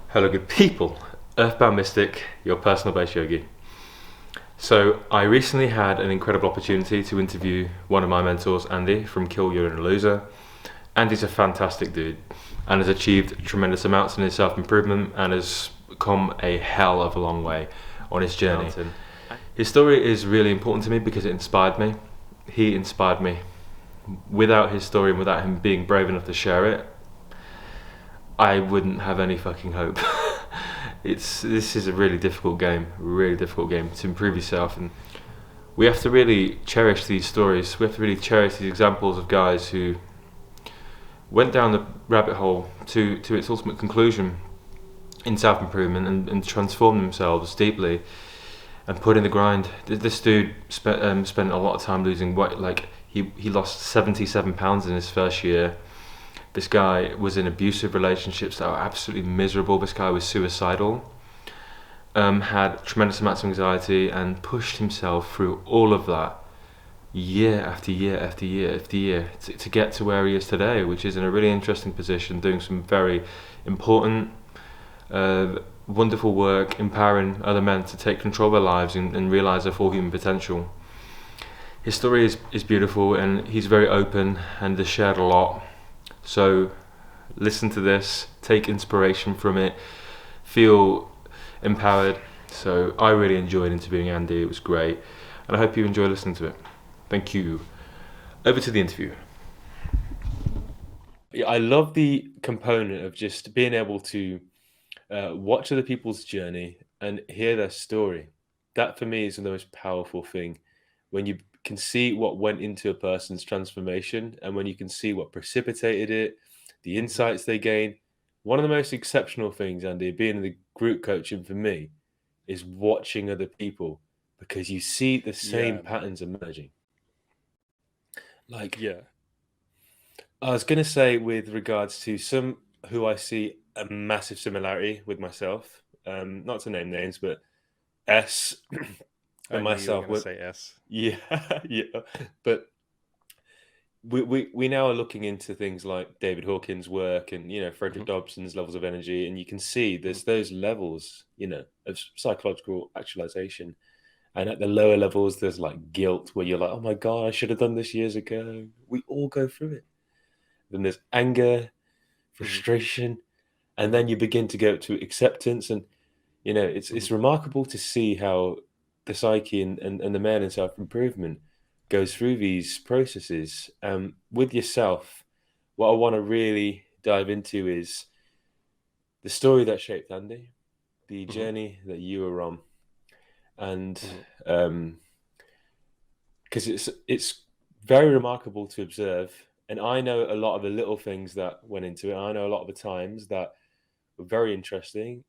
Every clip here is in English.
Hello, good people. Earthbound Mystic, your personal base yogi. So, I recently had an incredible opportunity to interview one of my mentors, Andy, from KillYourInnerLoser. Andy's a fantastic dude and has achieved tremendous amounts in his self improvement and has come a hell of a long way on his journey. His story is really important to me because it inspired me. He inspired me. Without his story and without him being brave enough to share it, I wouldn't have any fucking hope. This is a really difficult game to improve yourself, and we have to really cherish these stories. We have to really cherish these examples of guys who went down the rabbit hole to its ultimate conclusion in self improvement and transformed themselves deeply and put in the grind. This dude spent a lot of time losing weight. Like he lost 77 pounds in his first year. This guy was in abusive relationships that were absolutely miserable. This guy was suicidal, had tremendous amounts of anxiety, and pushed himself through all of that year after year after year after year to get to where he is today, which is in a really interesting position, doing some very important, wonderful work, empowering other men to take control of their lives and realize their full human potential. His story is beautiful, and he's very open and has shared a lot. So listen to this, take inspiration from it, feel empowered. So I really enjoyed interviewing Andy, it was great, and I hope you enjoy listening to it. Thank you. Over to the interview. Yeah, I love the component of just being able to watch other people's journey and hear their story. That for me is the most powerful thing. When you can see what went into a person's transformation and when you can see what precipitated it, the insights they gain. One of the most exceptional things, Andy, being in the group coaching for me is watching other people because you see the same patterns emerging. Like, Yeah. I was going to say with regards to some who I see a massive similarity with myself, not to name names, but S I and knew you were myself going to were, say S. yeah, yeah. But we now are looking into things like David Hawkins' work and Frederick Mhm, Dobson's levels of energy, and you can see mhm. there's those levels of psychological actualization, and at the lower levels there's like guilt where you're like, oh my god, I should have done this years ago. We all go through it. Then there's anger, Mhm, frustration, and mhm, then you begin to go to acceptance, and mhm. it's remarkable to see how the psyche and the man in self-improvement goes through these processes with yourself. What I want to really dive into is the story that shaped Andy, the Mhm, journey that you were on, and mhm, because it's very remarkable to observe. And I know a lot of the little things that went into it. I know a lot of the times that were very interesting.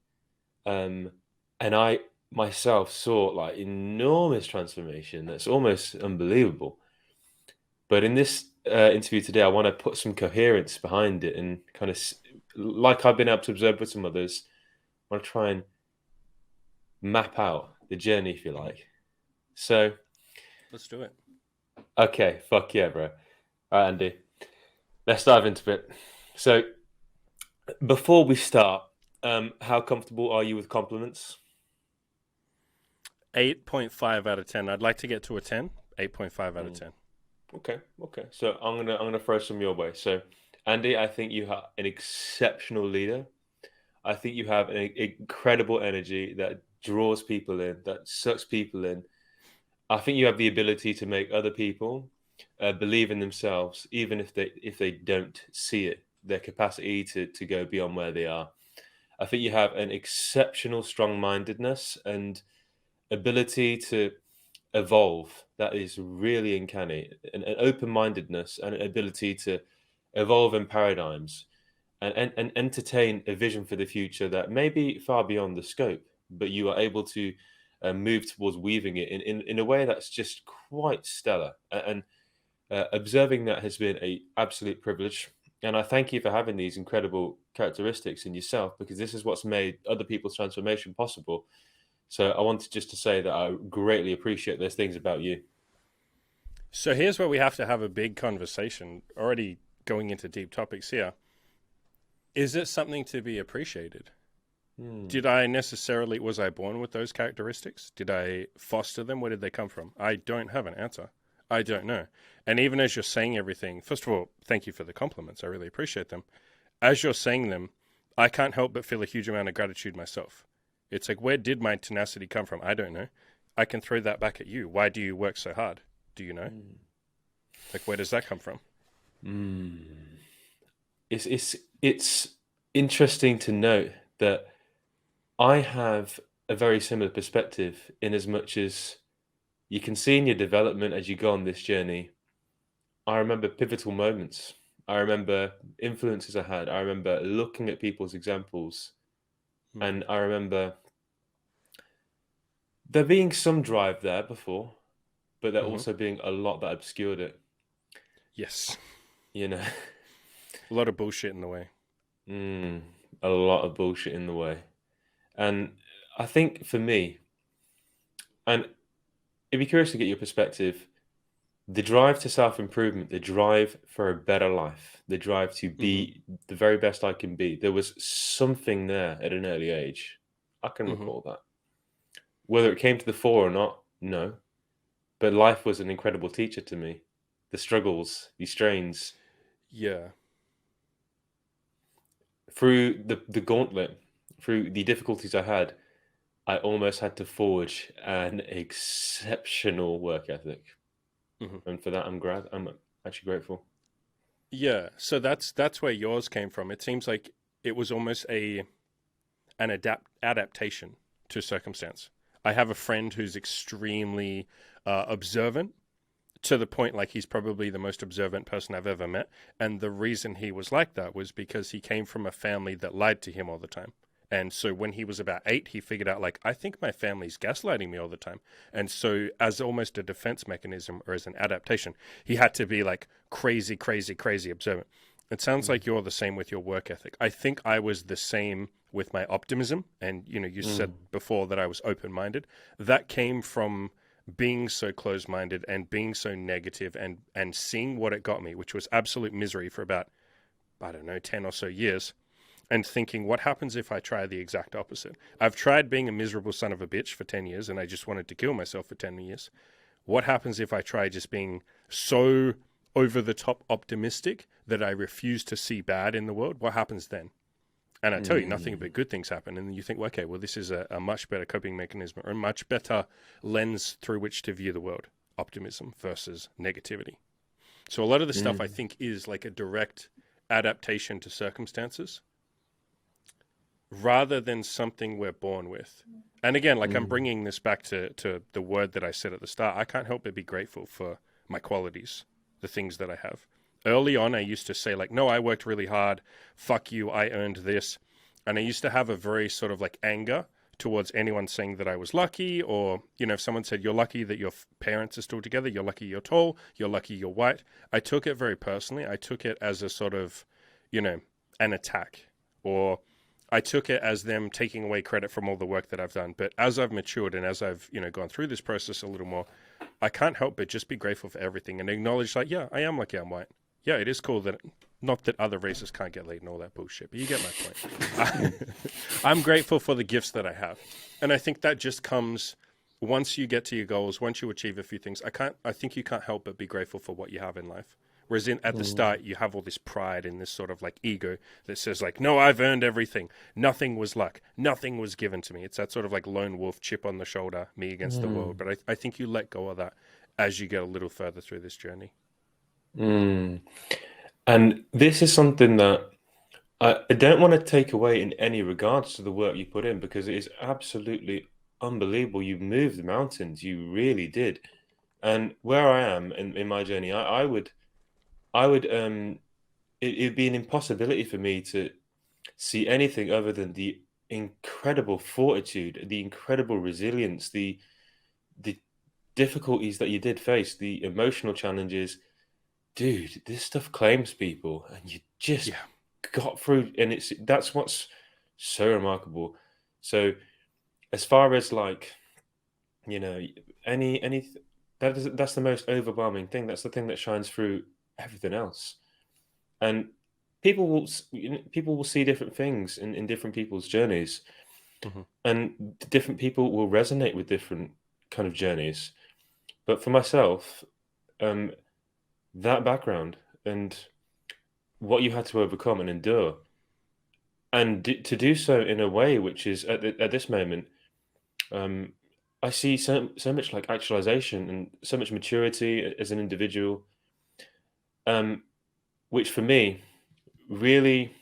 Um, and I myself saw like enormous transformation that's almost unbelievable. But in this interview today, I want to put some coherence behind it and kind of, like I've been able to observe with some others, I want to try and map out the journey, if you mhm. like. So, Let's do it. okay, fuck yeah, bro. All right, Andy, let's dive into it. So, before we start, how comfortable are you with compliments? 8.5 out of 10. I'd like to get to a 10. 8.5 out of Mm. 10. Okay, okay. So I'm gonna throw some your way. So, Andy, I think you have an exceptional leader. I think you have an incredible energy that draws people in, that sucks people in. I think you have the ability to make other people believe in themselves, even if they don't see it. Their capacity to go beyond where they are. I think you have an exceptional strong-mindedness and ability to evolve that is really uncanny, an open-mindedness and an ability to evolve in paradigms and entertain a vision for the future that may be far beyond the scope, but you are able to move towards weaving it in a way that's just quite stellar. And observing that has been a absolute privilege. And I thank you for having these incredible characteristics in yourself because this is what's made other people's transformation possible. So I wanted just to say that I greatly appreciate those things about you. So here's where we have to have a big conversation, already going into deep topics here. Is it something to be appreciated? Did I necessarily, was I born with those characteristics? Did I foster them? Where did they come from? I don't have an answer. I don't know. And even as you're saying everything, first of all, thank you for the compliments. I really appreciate them. As you're saying them, I can't help but feel a huge amount of gratitude myself. It's like, where did my tenacity come from? I don't know. I can throw that back at you. Why do you work so hard? Do you know? Like, where does that come from? Mm. It's interesting to note that I have a very similar perspective in as much as you can see in your development as you go on this journey. I remember pivotal moments. I remember influences I had. I remember looking at people's examples, Mm. and I remember there being some drive there before, but there Mm-hmm. also being a lot that obscured it. Yes. You know, A lot of bullshit in the way. mm, a lot of bullshit in the way. And I think for me, and it'd be curious to get your perspective, the drive to self-improvement, the drive for a better life, the drive to Mm-hmm. be the very best I can be. There was something there at an early age. I can Mm-hmm. recall that. Whether it came to the fore or not, no. But life was an incredible teacher to me. The struggles, the strains, Yeah. through the gauntlet, through the difficulties I had, I almost had to forge an exceptional work ethic. Mm-hmm. And for that, I'm actually grateful. Yeah. So that's where yours came from. It seems like it was almost an adaptation to circumstance. I have a friend who's extremely observant to the point like he's probably the most observant person I've ever met. And the reason he was like that was because he came from a family that lied to him all the time. And so when he was about 8, he figured out, like, I think my family's gaslighting me all the time. And so, as almost a defense mechanism or as an adaptation, he had to be like crazy, crazy, crazy observant. It sounds Mm, like you're the same with your work ethic. I think I was the same with my optimism. And, you said mm, before that I was open minded. That came from being so close minded and being so negative and seeing what it got me, which was absolute misery for about, I don't know, 10 or so years, and thinking, what happens if I try the exact opposite? I've tried being a miserable son of a bitch for 10 years and I just wanted to kill myself for 10 years. What happens if I try just being so over the top optimistic that I refuse to see bad in the world? What happens then? And I tell you, nothing mm, but good things happen. And you think, well, okay, well, this is a much better coping mechanism or a much better lens through which to view the world. Optimism versus negativity. So a lot of the stuff I mm, think is like a direct adaptation to circumstances rather than something we're born with. And again, like I'm mm, bringing this back to the word that I said at the start. I can't help but be grateful for my qualities, the things that I have. Early on, I used to say, like, no, I worked really hard. Fuck you, I earned this. And I used to have a very sort of like anger towards anyone saying that I was lucky, or, if someone said, you're lucky that your parents are still together, you're lucky you're tall, you're lucky you're white. I took it very personally. I took it as a sort of, an attack, or I took it as them taking away credit from all the work that I've done. But as I've matured and as I've, gone through this process a little more, I can't help but just be grateful for everything and acknowledge, like, yeah, I am lucky I'm white. Yeah, it is cool that, not that other races can't get laid and all that bullshit, but you get my mm, point. I'm grateful for the gifts that I have. And I think that just comes once you get to your goals, once you achieve a few things. I think you can't help but be grateful for what you have in life. Whereas at the mm, start, you have all this pride and this sort of like ego that says like, no, I've earned everything. Nothing was luck. Nothing was given to me. It's that sort of like lone wolf chip on the shoulder, me against the world. mm, But I think you let go of that as you get a little further through this journey. mm. And this is something that I don't want to take away in any regards to the work you put in because it is absolutely unbelievable. You moved the mountains, you really did. And where I am in my journey, I would it'd be an impossibility for me to see anything other than the incredible fortitude, the incredible resilience, the difficulties that you did face, the emotional challenges. Dude, this stuff claims people, and you just Yeah. got through, and that's what's so remarkable. So, as far as like, you know, any that's the most overwhelming thing. That's the thing that shines through everything else. And people will see different things in different people's journeys. Mhm. And different people will resonate with different kind of journeys. But for myself, um, that background and what you had to overcome and endure, and to do so in a way which is at this moment, um, I see so much like actualization and so much maturity as an individual, um, which for me really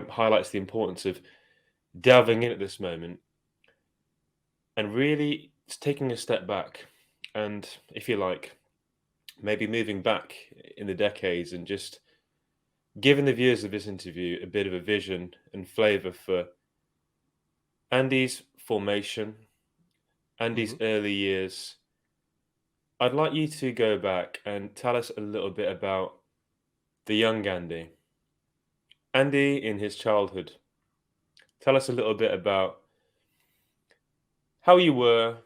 highlights the importance of delving in at this moment and really taking a step back, and if you like, maybe moving back in the decades and just giving the viewers of this interview a bit of a vision and flavor for Andy's formation, Andy's Mhm. early years. I'd like you to go back and tell us a little bit about the young Andy. Andy in his childhood. Tell us a little bit about how you were,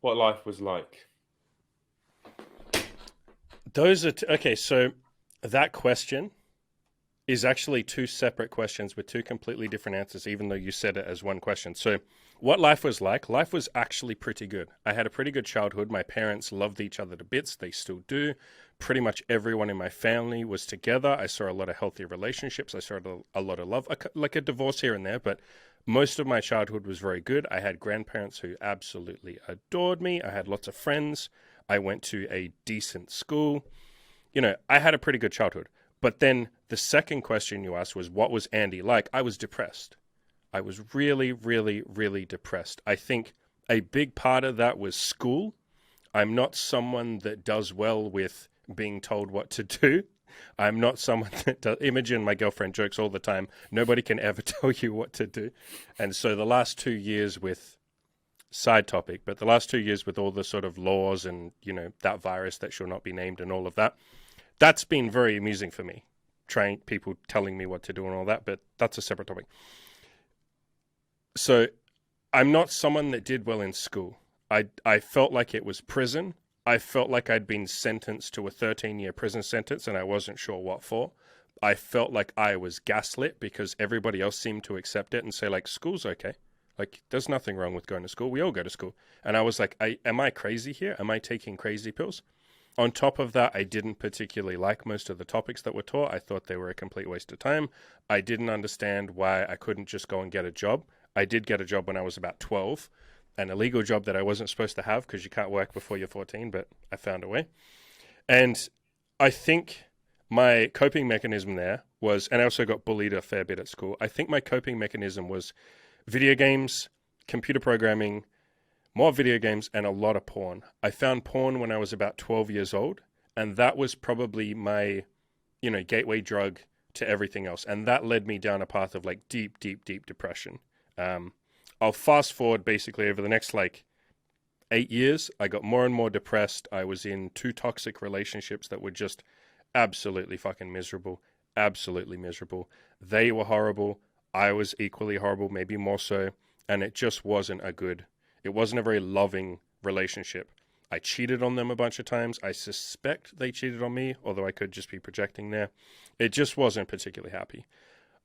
what life was like. Those are okay. So that question is actually two separate questions with two completely different answers, even though you said it as one question. So, what life was like? Life was actually pretty good. I had a pretty good childhood. My parents loved each other to bits. They still do. Pretty much everyone in my family was together. I saw a lot of healthy relationships. I saw a lot of love, like a divorce here and there, but most of my childhood was very good. I had grandparents who absolutely adored me. I had lots of friends. I went to a decent school. I had a pretty good childhood. But then the second question you asked was, what was Andy like? I was depressed. I was really, really, really depressed. I think a big part of that was school. I'm not someone that does well with being told what to do. I'm not someone that does. Imogen, my girlfriend, jokes all the time. Nobody can ever tell you what to do. And so the last 2 years with side topic, but the last 2 years with all the sort of laws and, that virus that shall not be named and all of that, that's been very amusing for me, trying people telling me what to do and all that, but that's a separate topic. So I'm not someone that did well in school. I felt like it was prison. I felt like I'd been sentenced to a 13-year prison sentence and I wasn't sure what for. I felt like I was gaslit because everybody else seemed to accept it and say, like, school's okay. Like, there's nothing wrong with going to school. We all go to school. And I was like, am I crazy here? Am I taking crazy pills? On top of that, I didn't particularly like most of the topics that were taught. I thought they were a complete waste of time. I didn't understand why I couldn't just go and get a job. I did get a job when I was about 12, an illegal job that I wasn't supposed to have because you can't work before you're 14, but I found a way. And I think my coping mechanism there was, and I also got bullied a fair bit at school. I think my coping mechanism was video games, computer programming, more video games, and a lot of porn. I found porn when I was about 12 years old, and that was probably my, gateway drug to everything else. And that led me down a path of like deep, deep, deep depression. I'll fast forward basically over the next like 8 years. I got more and more depressed. I was in 2 toxic relationships that were just absolutely fucking miserable. Absolutely miserable. They were horrible. I was equally horrible, maybe more so. And it just wasn't it wasn't a very loving relationship. I cheated on them a bunch of times. I suspect they cheated on me, although I could just be projecting there. It just wasn't particularly happy.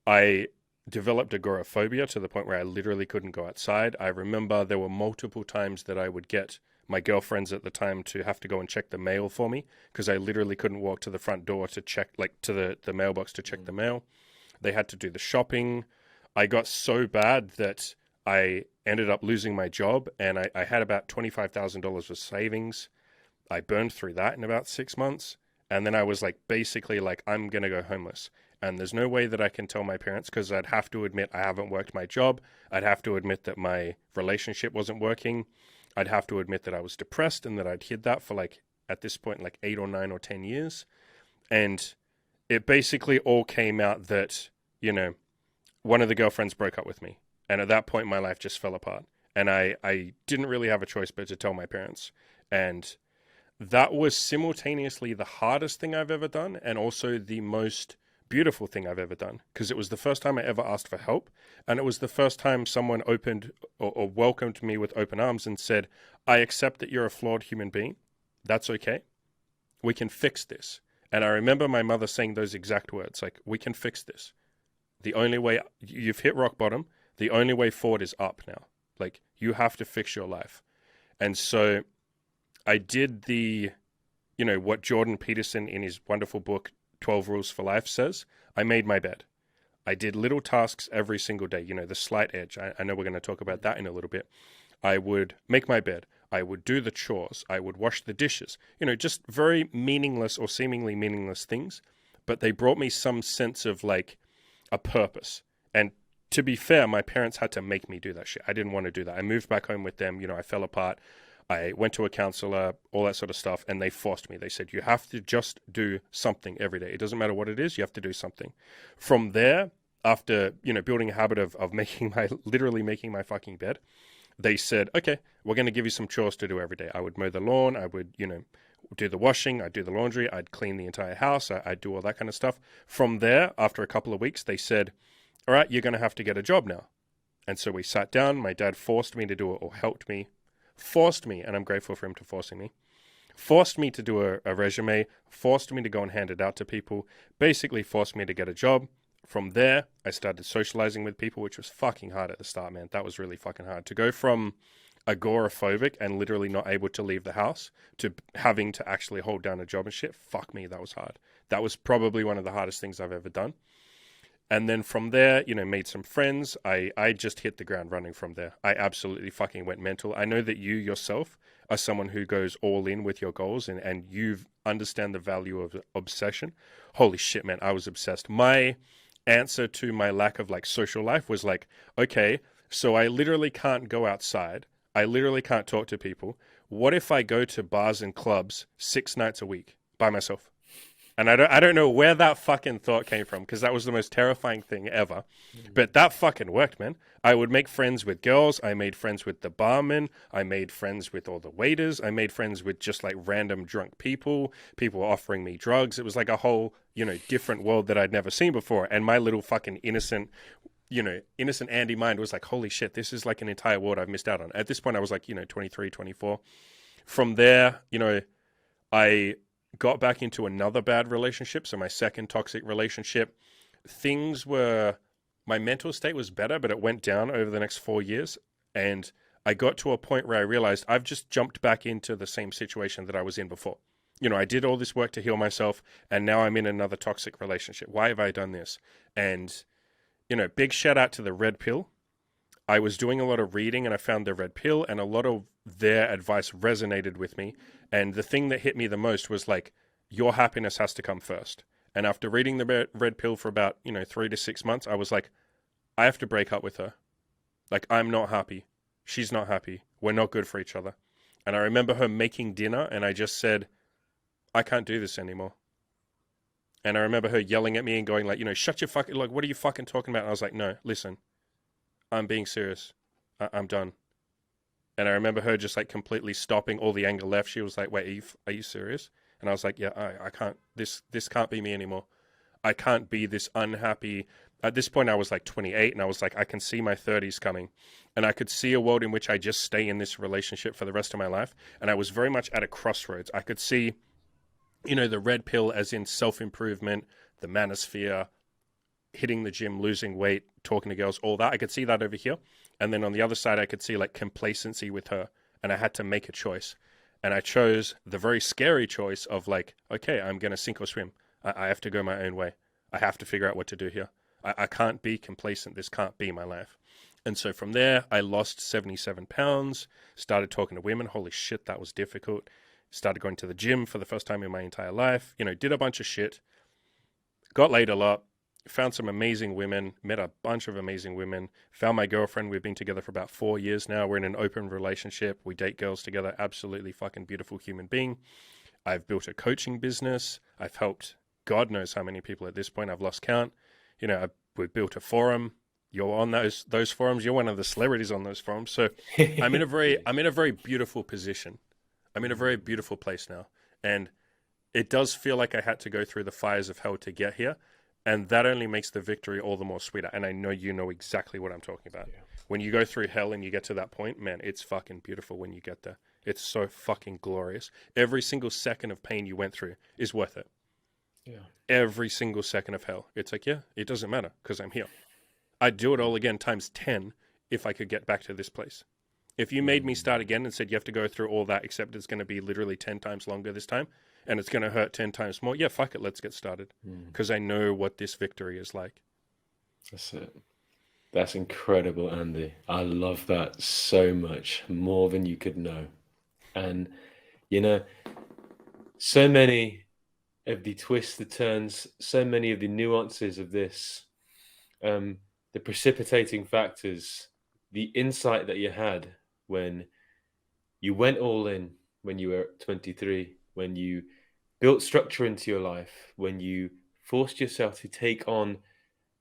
I developed agoraphobia to the point where I literally couldn't go outside. I remember there were multiple times that I would get my girlfriends at the time to have to go and check the mail for me because I literally couldn't walk to the front door to check, like to the mailbox to check the mail. They had to do the shopping. I got so bad that I ended up losing my job and I had about $25,000 of savings. I burned through that in about 6 months. And then I was like, basically like, I'm going to go homeless. And there's no way that I can tell my parents because I'd have to admit I haven't worked my job. I'd have to admit that my relationship wasn't working. I'd have to admit that I was depressed and that I'd hid that for like, at this point, like 8 or 9 or 10 years. And it basically all came out that, one of the girlfriends broke up with me. And at that point, my life just fell apart. And I didn't really have a choice but to tell my parents. And that was simultaneously the hardest thing I've ever done and also the most beautiful thing I've ever done because it was the first time I ever asked for help. And it was the first time someone opened or welcomed me with open arms and said, I accept that you're a flawed human being. That's okay. We can fix this. And I remember my mother saying those exact words, like, we can fix this. The only way, you've hit rock bottom. The only way forward is up now. Like, you have to fix your life. And so I did what Jordan Peterson in his wonderful book, 12 Rules for Life says. I made my bed. I did little tasks every single day, the slight edge. I know we're going to talk about that in a little bit. I would make my bed. I would do the chores. I would wash the dishes. Just very meaningless or seemingly meaningless things. But they brought me some sense of like a purpose. And to be fair, my parents had to make me do that shit. I didn't want to do that. I moved back home with them. I fell apart. I went to a counselor, all that sort of stuff, and they forced me. They said, you have to just do something every day. It doesn't matter what it is, you have to do something. From there, after, building a habit of literally making my fucking bed, they said, okay, we're going to give you some chores to do every day. I would mow the lawn, I would, do the washing, I'd do the laundry, I'd clean the entire house, I'd do all that kind of stuff. From there, after a couple of weeks, they said, all right, you're going to have to get a job now. And so we sat down, my dad forced me to do it, or helped me. Forced me, and I'm grateful for him to forcing me, forced me to do a resume, forced me to go and hand it out to people, basically forced me to get a job. From there, I started socializing with people, which was fucking hard at the start, man. That was really fucking hard. To go from agoraphobic and literally not able to leave the house to having to actually hold down a job and shit, fuck me, that was hard. That was probably one of the hardest things I've ever done. And then from there, made some friends. I just hit the ground running from there. I absolutely fucking went mental. I know that you yourself are someone who goes all in with your goals and you understand the value of obsession. Holy shit, man, I was obsessed. My answer to my lack of like social life was like, okay, so I literally can't go outside. I literally can't talk to people. What if I go to bars and clubs 6 nights a week by myself? And I don't know where that fucking thought came from, because that was the most terrifying thing ever. But that fucking worked, man. I would make friends with girls. I made friends with the barman. I made friends with all the waiters. I made friends with just like random drunk people offering me drugs. It was like a whole, different world that I'd never seen before. And my little fucking innocent Andy mind was like, holy shit, this is like an entire world I've missed out on. At this point, I was like, 23, 24. From there, I got back into another bad relationship. So my second toxic relationship, my mental state was better, but it went down over the next 4 years. And I got to a point where I realized I've just jumped back into the same situation that I was in before. I did all this work to heal myself, and now I'm in another toxic relationship. Why have I done this? And, big shout out to the Red Pill. I was doing a lot of reading and I found the Red Pill, and a lot of their advice resonated with me. And the thing that hit me the most was like, your happiness has to come first. And after reading the Red Pill for about, 3 to 6 months, I was like, I have to break up with her. Like, I'm not happy. She's not happy. We're not good for each other. And I remember her making dinner, and I just said, I can't do this anymore. And I remember her yelling at me and going like, shut your fucking, like, what are you fucking talking about? And I was like, no, listen, I'm being serious. I'm done. And I remember her just like completely stopping, all the anger left. She was like, wait, are you serious? And I was like, yeah, I can't, this can't be me anymore. I can't be this unhappy. At this point, I was like 28, and I was like, I can see my 30s coming. And I could see a world in which I just stay in this relationship for the rest of my life. And I was very much at a crossroads. I could see, the Red Pill as in self-improvement, the manosphere, hitting the gym, losing weight, talking to girls, all that. I could see that over here. And then on the other side, I could see like complacency with her. And I had to make a choice. And I chose the very scary choice of like, okay, I'm going to sink or swim. I have to go my own way. I have to figure out what to do here. I can't be complacent. This can't be my life. And so from there, I lost 77 pounds, started talking to women. Holy shit, that was difficult. Started going to the gym for the first time in my entire life. Did a bunch of shit. Got laid a lot. Found some amazing women, met a bunch of amazing women, found my girlfriend. We've been together for about 4 years now. We're in an open relationship. We date girls together. Absolutely fucking beautiful human being. I've built a coaching business. I've helped God knows how many people at this point. I've lost count. We built a forum. You're on those forums. You're one of the celebrities on those forums. So I'm in a very beautiful position. I'm in a very beautiful place now. And it does feel like I had to go through the fires of hell to get here. And that only makes the victory all the more sweeter. And I know you know exactly what I'm talking about. Yeah. When you go through hell and you get to that point, man, it's fucking beautiful when you get there. It's so fucking glorious. Every single second of pain you went through is worth it. Yeah. Every single second of hell. It's like, yeah, it doesn't matter because I'm here. I'd do it all again times 10 if I could get back to this place. If you made me start again and said you have to go through all that, except it's going to be literally 10 times longer this time, and it's going to hurt 10 times more, yeah, fuck it, let's get started. Because I know what this victory is like. That's it. That's incredible, Andy. I love that so much, more than you could know. And, you know, so many of the twists, the turns, so many of the nuances of this, the precipitating factors, the insight that you had when you went all in when you were 23, when you built structure into your life, when you forced yourself to take on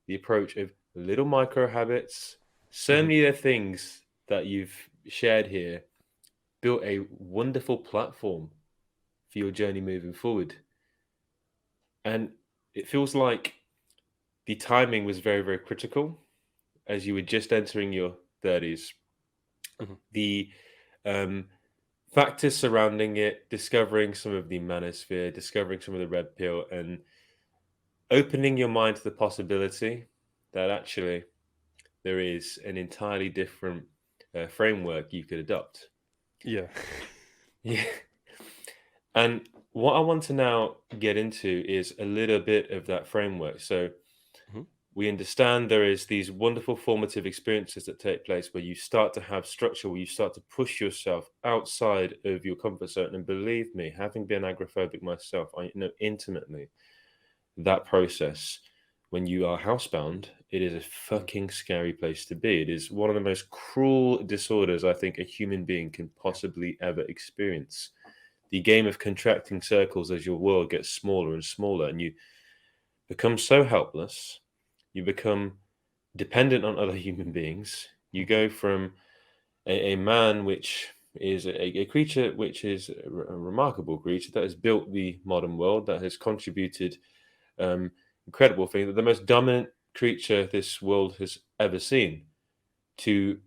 the approach of little micro habits, so many of the things that you've shared here built a wonderful platform for your journey moving forward. And it feels like the timing was very, very critical as you were just entering your 30s. The factors surrounding it, discovering some of the manosphere, discovering some of the red pill, and opening your mind to the possibility that actually there is an entirely different framework you could adopt. Yeah. Yeah. And what I want to now get into is a little bit of that framework. So we understand there is these wonderful formative experiences that take place where you start to have structure, where you start to push yourself outside of your comfort zone. And believe me, having been agoraphobic myself, I know intimately that process. When you are housebound, it is a fucking scary place to be. It is one of the most cruel disorders I think a human being can possibly ever experience. The game of contracting circles as your world gets smaller and smaller, and you become so helpless. You become dependent on other human beings. You go from a man, which is a creature which is a remarkable creature that has built the modern world, that has contributed incredible thing, that the most dominant creature this world has ever seen, to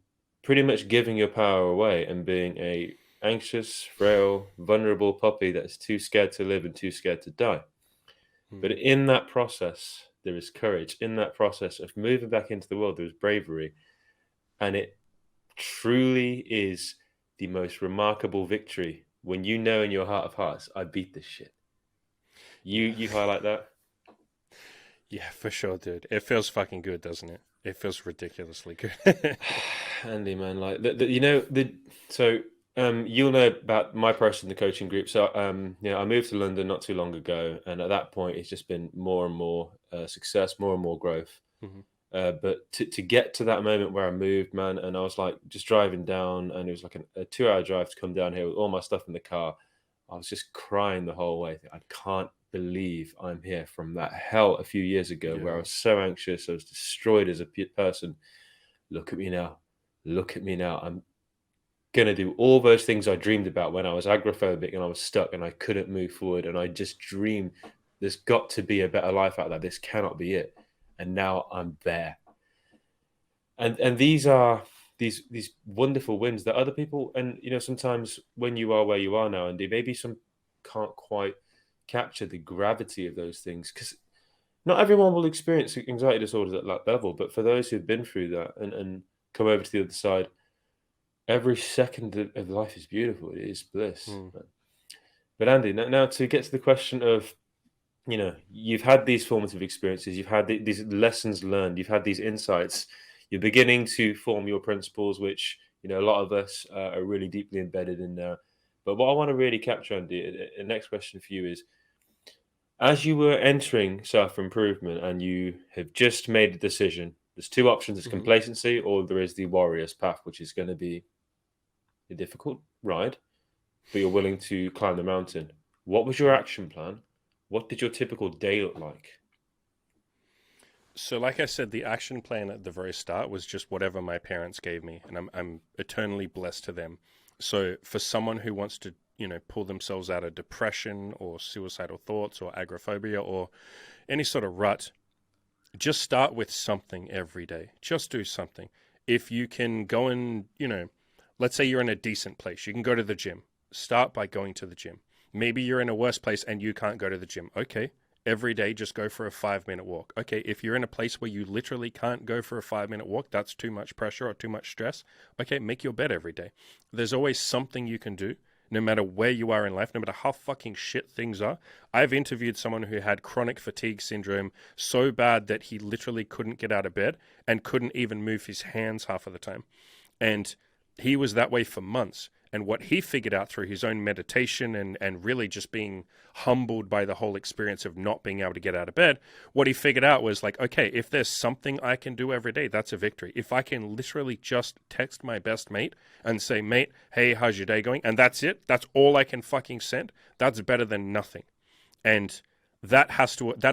pretty much giving your power away and being a anxious, frail, vulnerable puppy that's too scared to live and too scared to die. But in that process, there is courage. In that process of moving back into the world, there is bravery. And it truly is the most remarkable victory when you know in your heart of hearts, I beat this shit. You highlight that? Yeah, for sure, dude. It feels fucking good, doesn't it? It feels ridiculously good. Andy, man, like you'll know about my process in the coaching group. So I moved to London not too long ago, and at that point, it's just been more and more success, more and more growth. But to get to that moment where I moved, man, and I was like just driving down, and it was like a 2-hour drive to come down here with all my stuff in the car. I was just crying the whole way. I can't believe I'm here from that hell a few years ago where I was so anxious. I was destroyed as a person. Look at me now. Look at me now. I'm going to do all those things I dreamed about when I was agoraphobic and I was stuck and I couldn't move forward. And I just dreamed there's got to be a better life out there. This cannot be it. And now I'm there. And these are these wonderful wins that other people, and sometimes when you are where you are now, and maybe some can't quite capture the gravity of those things, because not everyone will experience anxiety disorders at that level. But for those who've been through that and come over to the other side, every second of life is beautiful. It is bliss. But Andy, now to get to the question of, you've had these formative experiences, you've had these lessons learned, you've had these insights, you're beginning to form your principles, which, a lot of us are really deeply embedded in there. But what I want to really capture, Andy, the next question for you is, as you were entering self-improvement and you have just made a decision, there's two options: there's complacency, or there is the warrior's path, which is going to be a difficult ride, but you're willing to climb the mountain. What was your action plan? What did your typical day look like? So, like I said, the action plan at the very start was just whatever my parents gave me, and I'm eternally blessed to them. So, for someone who wants to, pull themselves out of depression or suicidal thoughts or agoraphobia or any sort of rut, just start with something every day. Just do something. If you can go and, let's say you're in a decent place, you can go to the gym. Start by going to the gym. Maybe you're in a worse place and you can't go to the gym. Okay, Every day, just go for a 5-minute walk. Okay, if you're in a place where you literally can't go for a 5-minute walk, that's too much pressure or too much stress. Okay, make your bed every day. There's always something you can do, no matter where you are in life, no matter how fucking shit things are. I've interviewed someone who had chronic fatigue syndrome so bad that he literally couldn't get out of bed and couldn't even move his hands half of the time. And he was that way for months. And what he figured out through his own meditation and really just being humbled by the whole experience of not being able to get out of bed, what he figured out was like, okay, if there's something I can do every day, that's a victory. If I can literally just text my best mate and say, mate, hey, how's your day going? And that's it. That's all I can fucking send. That's better than nothing. And that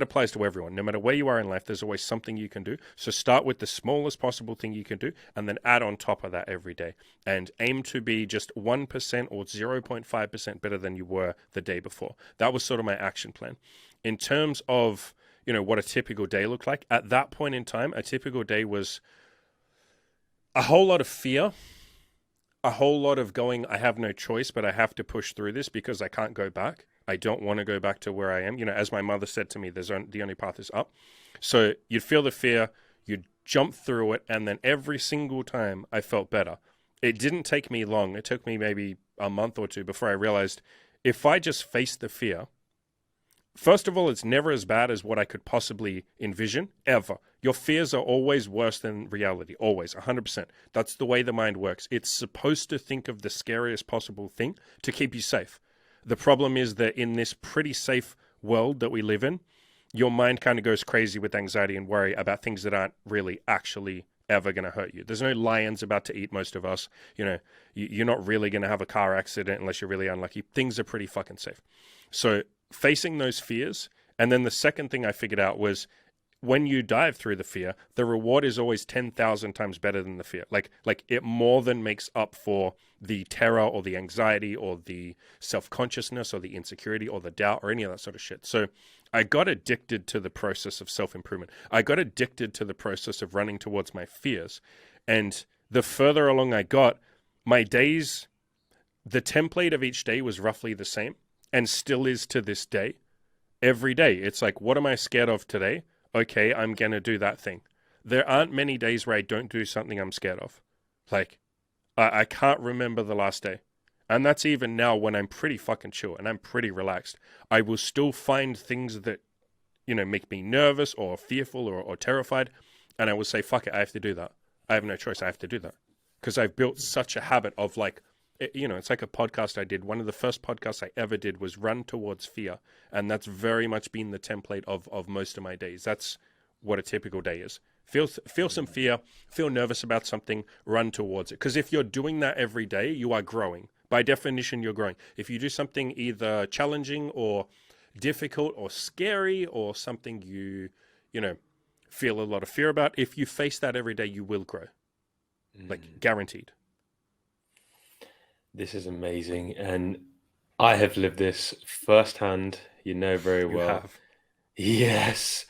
applies to everyone. No matter where you are in life, there's always something you can do. So start with the smallest possible thing you can do and then add on top of that every day. And aim to be just 1% or 0.5% better than you were the day before. That was sort of my action plan. In terms of, what a typical day looked like, at that point in time, a typical day was a whole lot of fear, a whole lot of going, I have no choice, but I have to push through this because I can't go back. I don't want to go back to where I am. As my mother said to me, the only path is up. So you'd feel the fear, you'd jump through it, and then every single time I felt better. It didn't take me long. It took me maybe a month or two before I realized if I just face the fear, first of all, it's never as bad as what I could possibly envision, ever. Your fears are always worse than reality, always, 100%. That's the way the mind works. It's supposed to think of the scariest possible thing to keep you safe. The problem is that in this pretty safe world that we live in, your mind kind of goes crazy with anxiety and worry about things that aren't really actually ever going to hurt you. There's no lions about to eat most of us. You're not really going to have a car accident unless you're really unlucky. Things are pretty fucking safe. So facing those fears. And then the second thing I figured out was when you dive through the fear, the reward is always 10,000 times better than the fear. Like it more than makes up for the terror or the anxiety or the self-consciousness or the insecurity or the doubt or any of that sort of shit. So I got addicted to the process of self-improvement. I got addicted to the process of running towards my fears. And the further along I got, my days, the template of each day was roughly the same and still is to this day. Every day, it's like, what am I scared of today? Okay, I'm going to do that thing. There aren't many days where I don't do something I'm scared of. Like, I can't remember the last day. And that's even now when I'm pretty fucking chill and I'm pretty relaxed. I will still find things that, make me nervous or fearful or terrified. And I will say, fuck it, I have to do that. I have no choice. I have to do that. Because I've built such a habit of it's like a podcast I did. One of the first podcasts I ever did was Run Towards Fear. And that's very much been the template of most of my days. That's what a typical day is. Feel some fear, feel nervous about something, run towards it. Because if you're doing that every day, you are growing. By definition, you're growing. If you do something either challenging or difficult or scary or something you feel a lot of fear about, if you face that every day, you will grow. Like guaranteed. This is amazing. And I have lived this firsthand, very You well. have. Yes.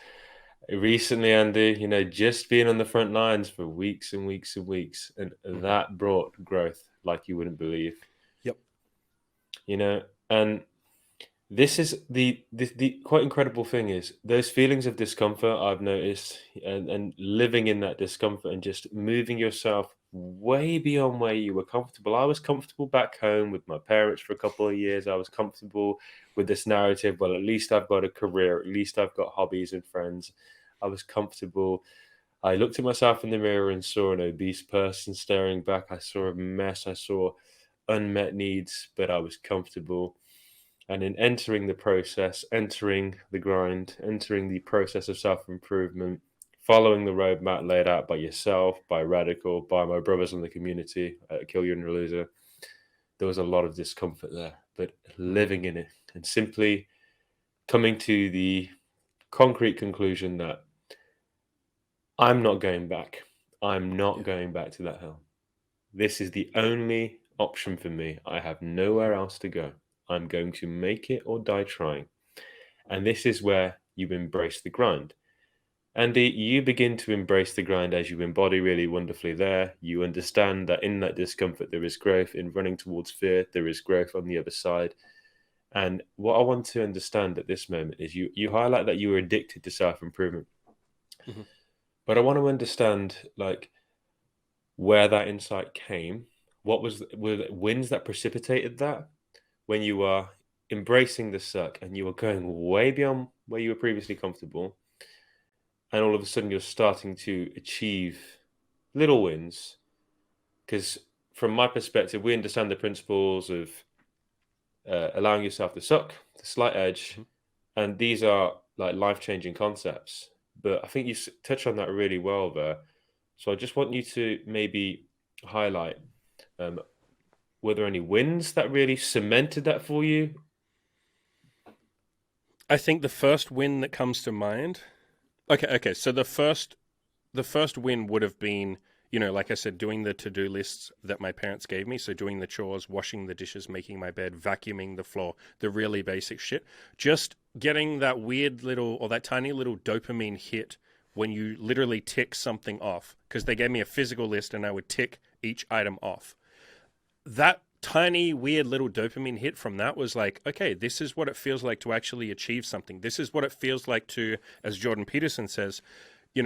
Recently, Andy, just being on the front lines for weeks and weeks and weeks, and that brought growth like you wouldn't believe. Yep. And this is the quite incredible thing is those feelings of discomfort I've noticed and living in that discomfort and just moving yourself way beyond where you were comfortable. I was comfortable back home with my parents for a couple of years. I was comfortable with this narrative. Well, at least I've got a career. At least I've got hobbies and friends. I was comfortable. I looked at myself in the mirror and saw an obese person staring back. I saw a mess. I saw unmet needs, but I was comfortable. And in entering the process, entering the grind, entering the process of self-improvement, following the roadmap laid out by yourself, by Radical, by my brothers in the community at KillYourInnerLoser, there was a lot of discomfort there. But living in it and simply coming to the concrete conclusion that I'm not going back. I'm not going back to that hell. This is the only option for me. I have nowhere else to go. I'm going to make it or die trying. And this is where you embrace the grind. Andy, you begin to embrace the grind as you embody really wonderfully there. You understand that in that discomfort, there is growth. In running towards fear, there is growth on the other side. And what I want to understand at this moment is you highlight that you were addicted to self-improvement. Hmm. But I want to understand like where that insight came. What were the wins that precipitated that when you were embracing the suck and you were going way beyond where you were previously comfortable, and all of a sudden you're starting to achieve little wins. Because from my perspective, we understand the principles of allowing yourself to suck, the slight edge, Hmm. and these are like life-changing concepts. But I think you touched on that really well there. So I just want you to maybe highlight, um, were there any wins that really cemented that for you? I think the first win that comes to mind. Okay. So the first win would have been, like I said, doing the to-do lists that my parents gave me. So doing the chores, washing the dishes, making my bed, vacuuming the floor, the really basic shit. Just getting that weird little or that tiny little dopamine hit when you literally tick something off. Because they gave me a physical list and I would tick each item off. That tiny weird little dopamine hit from that was like, okay, this is what it feels like to actually achieve something. This is what it feels like to, as Jordan Peterson says,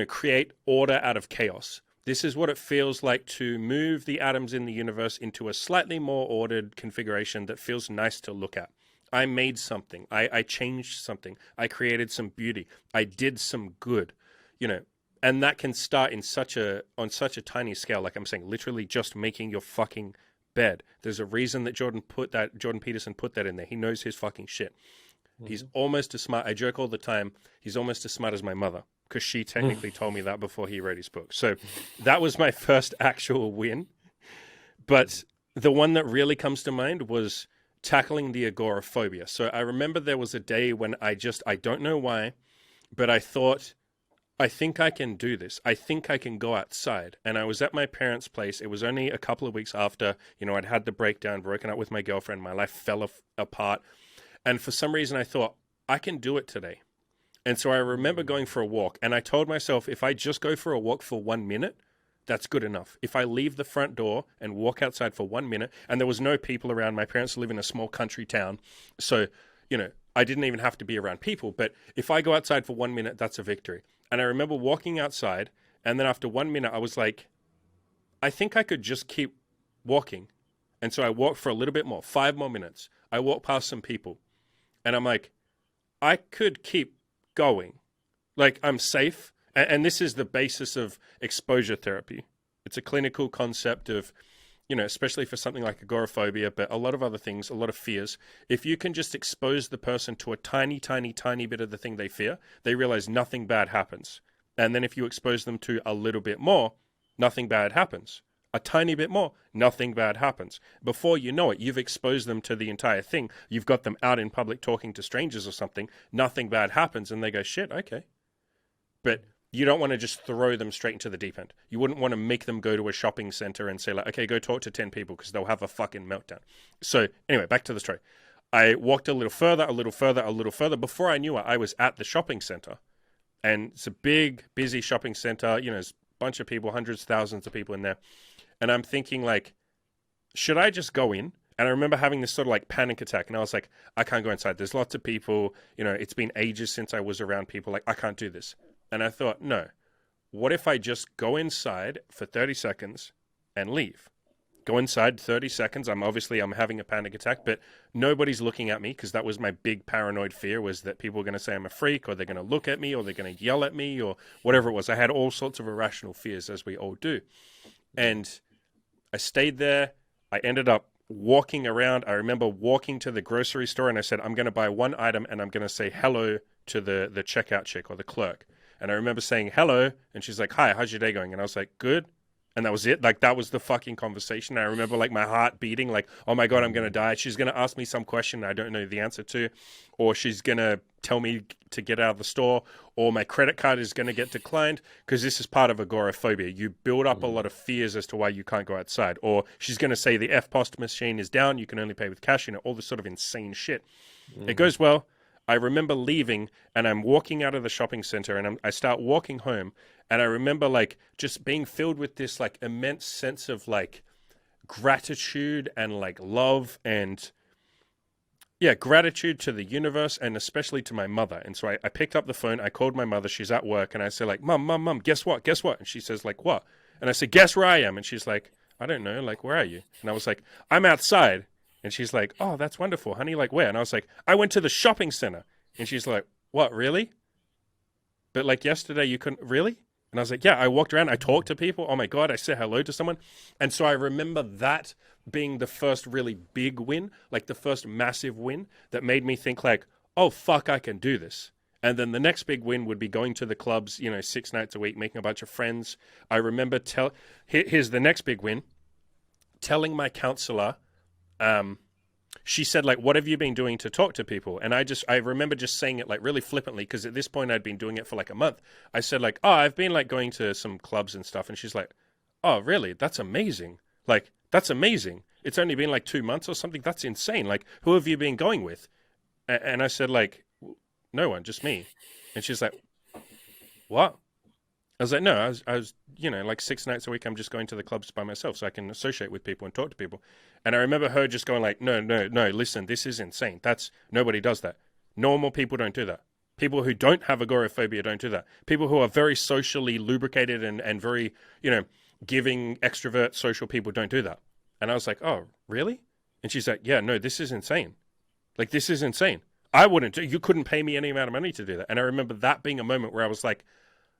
create order out of chaos. This is what it feels like to move the atoms in the universe into a slightly more ordered configuration that feels nice to look at. I made something. I changed something. I created some beauty. I did some good, you know, and that can start on such a tiny scale. Like I'm saying, literally just making your fucking bed. There's a reason that Jordan Peterson put that in there. He knows his fucking shit. He's almost as smart. I joke all the time. He's almost as smart as my mother because she technically told me that before he read his book. So that was my first actual win. But the one that really comes to mind was tackling the agoraphobia. So I remember there was a day when I don't know why, but I thought, I think I can do this. I think I can go outside. And I was at my parents' place. It was only a couple of weeks after, I'd had the breakdown, broken up with my girlfriend. My life fell apart. And for some reason, I thought, I can do it today. And so I remember going for a walk, and I told myself, if I just go for a walk for 1 minute, that's good enough. If I leave the front door and walk outside for 1 minute, and there was no people around, my parents live in a small country town, so, I didn't even have to be around people. But if I go outside for 1 minute, that's a victory. And I remember walking outside, and then after 1 minute, I was like, I think I could just keep walking. And so I walked for a little bit more, 5 more minutes. I walked past some people. And I'm like, I could keep going. Like, I'm safe. And this is the basis of exposure therapy. It's a clinical concept of, especially for something like agoraphobia, but a lot of other things, a lot of fears. If you can just expose the person to a tiny, tiny, tiny bit of the thing they fear, they realize nothing bad happens. And then if you expose them to a little bit more, nothing bad happens. A tiny bit more, nothing bad happens. Before you know it, you've exposed them to the entire thing. You've got them out in public talking to strangers or something. Nothing bad happens, and they go, shit, okay. But you don't want to just throw them straight into the deep end. You wouldn't want to make them go to a shopping center and say, like, okay, go talk to 10 people because they'll have a fucking meltdown. So anyway, back to the story. I walked a little further, a little further, a little further. Before I knew it, I was at the shopping center. And it's a big, busy shopping center. There's a bunch of people, hundreds, thousands of people in there. And I'm thinking, like, should I just go in? And I remember having this sort of like panic attack. And I was like, I can't go inside. There's lots of people. It's been ages since I was around people. Like, I can't do this. And I thought, no, what if I just go inside for 30 seconds and leave? Go inside 30 seconds. I'm having a panic attack, but nobody's looking at me because that was my big paranoid fear, was that people were going to say I'm a freak, or they're going to look at me, or they're going to yell at me, or whatever it was. I had all sorts of irrational fears, as we all do. And I stayed there. I ended up walking around. I remember walking to the grocery store and I said, I'm going to buy one item and I'm going to say hello to the checkout chick or the clerk. And I remember saying hello and she's like, hi, how's your day going? And I was like, good. And that was it. Like, that was the fucking conversation. I remember like my heart beating, like, oh my God, I'm going to die. She's going to ask me some question I don't know the answer to, or she's going to tell me to get out of the store, or my credit card is going to get declined, because this is part of agoraphobia. You build up a lot of fears as to why you can't go outside, or she's going to say the F-Post machine is down, you can only pay with cash, all this sort of insane shit. It goes well. I remember leaving and I'm walking out of the shopping center and I start walking home, and I remember like just being filled with this like immense sense of like gratitude and like love and yeah, gratitude to the universe and especially to my mother. And so I picked up the phone, I called my mother, she's at work, and I said like, Mum, guess what? And she says like, what? And I said, guess where I am? And she's like, I don't know, like, where are you? And I was like, I'm outside. And she's like, oh, that's wonderful, honey, like where? And I was like, I went to the shopping center. And she's like, what, really? But like yesterday you couldn't, really? And I was like, yeah, I walked around, I talked to people. Oh my God, I said hello to someone. And so I remember that being the first really big win, like the first massive win that made me think like, oh, fuck, I can do this. And then the next big win would be going to the clubs, 6 nights a week, making a bunch of friends. I remember, here's the next big win, telling my counselor, she said, like, what have you been doing to talk to people? And I remember just saying it like really flippantly, because at this point I'd been doing it for like a month. I said like, oh, I've been like going to some clubs and stuff. And she's like, oh, really? That's amazing. Like, that's amazing. It's only been like 2 months or something. That's insane. Like, who have you been going with? And I said like, no one, just me. And she's like, what? I was like, no, I was, like 6 nights a week, I'm just going to the clubs by myself so I can associate with people and talk to people. And I remember her just going like, no, listen, this is insane. Nobody does that. Normal people don't do that. People who don't have agoraphobia don't do that. People who are very socially lubricated and very, giving, extrovert, social people don't do that. And I was like, oh, really? And she's like, yeah, no, this is insane. Like, this is insane. I wouldn't do, you couldn't pay me any amount of money to do that. And I remember that being a moment where I was like,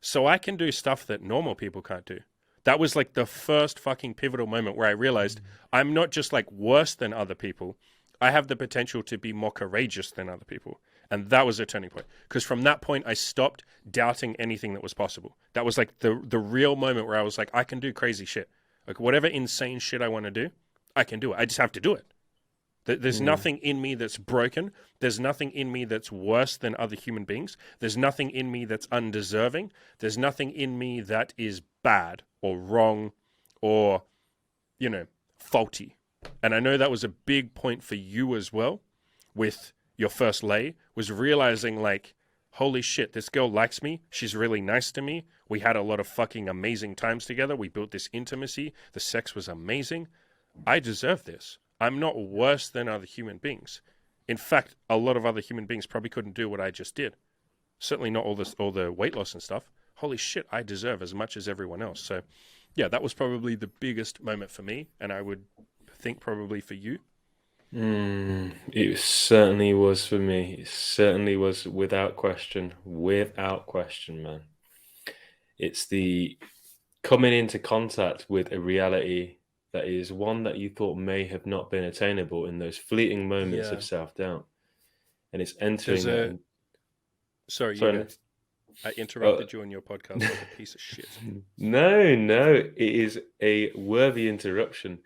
so I can do stuff that normal people can't do. That was like the first fucking pivotal moment where I realized I'm not just like worse than other people. I have the potential to be more courageous than other people. And that was a turning point. Because from that point, I stopped doubting anything that was possible. That was like the real moment where I was like, I can do crazy shit. Like whatever insane shit I want to do, I can do it. I just have to do it. There's nothing in me that's broken. There's nothing in me that's worse than other human beings. There's nothing in me that's undeserving. There's nothing in me that is bad or wrong or, faulty. And I know that was a big point for you as well with your first lay, was realizing like, holy shit, this girl likes me. She's really nice to me. We had a lot of fucking amazing times together. We built this intimacy. The sex was amazing. I deserve this. I'm not worse than other human beings. In fact, a lot of other human beings probably couldn't do what I just did. Certainly not all the weight loss and stuff. Holy shit, I deserve as much as everyone else. So, yeah, that was probably the biggest moment for me, and I would think probably for you. It certainly was for me. It certainly was without question. Without question, man. It's the coming into contact with a reality that is one that you thought may have not been attainable in those fleeting moments of self-doubt. And it's entering... Sorry, you go. I interrupted you on your podcast like a piece of shit. No, it is a worthy interruption.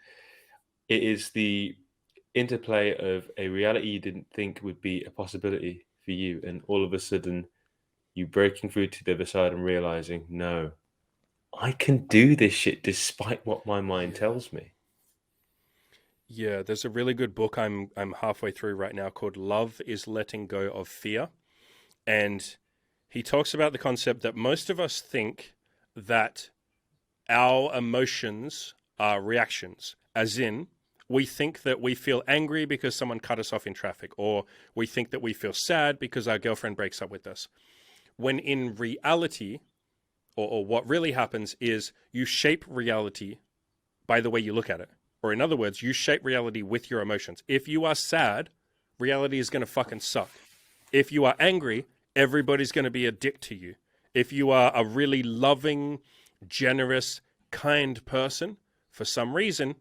It is the interplay of a reality you didn't think would be a possibility for you, and all of a sudden you breaking through to the other side and realizing, no, I can do this shit despite what my mind tells me. Yeah, there's a really good book I'm halfway through right now called Love is Letting Go of Fear. And he talks about the concept that most of us think that our emotions are reactions, as in we think that we feel angry because someone cut us off in traffic, or we think that we feel sad because our girlfriend breaks up with us. When in reality, or what really happens is you shape reality by the way you look at it. Or in other words, you shape reality with your emotions. If you are sad, reality is going to fucking suck. If you are angry, everybody's going to be a dick to you. If you are a really loving, generous, kind person, for some reason,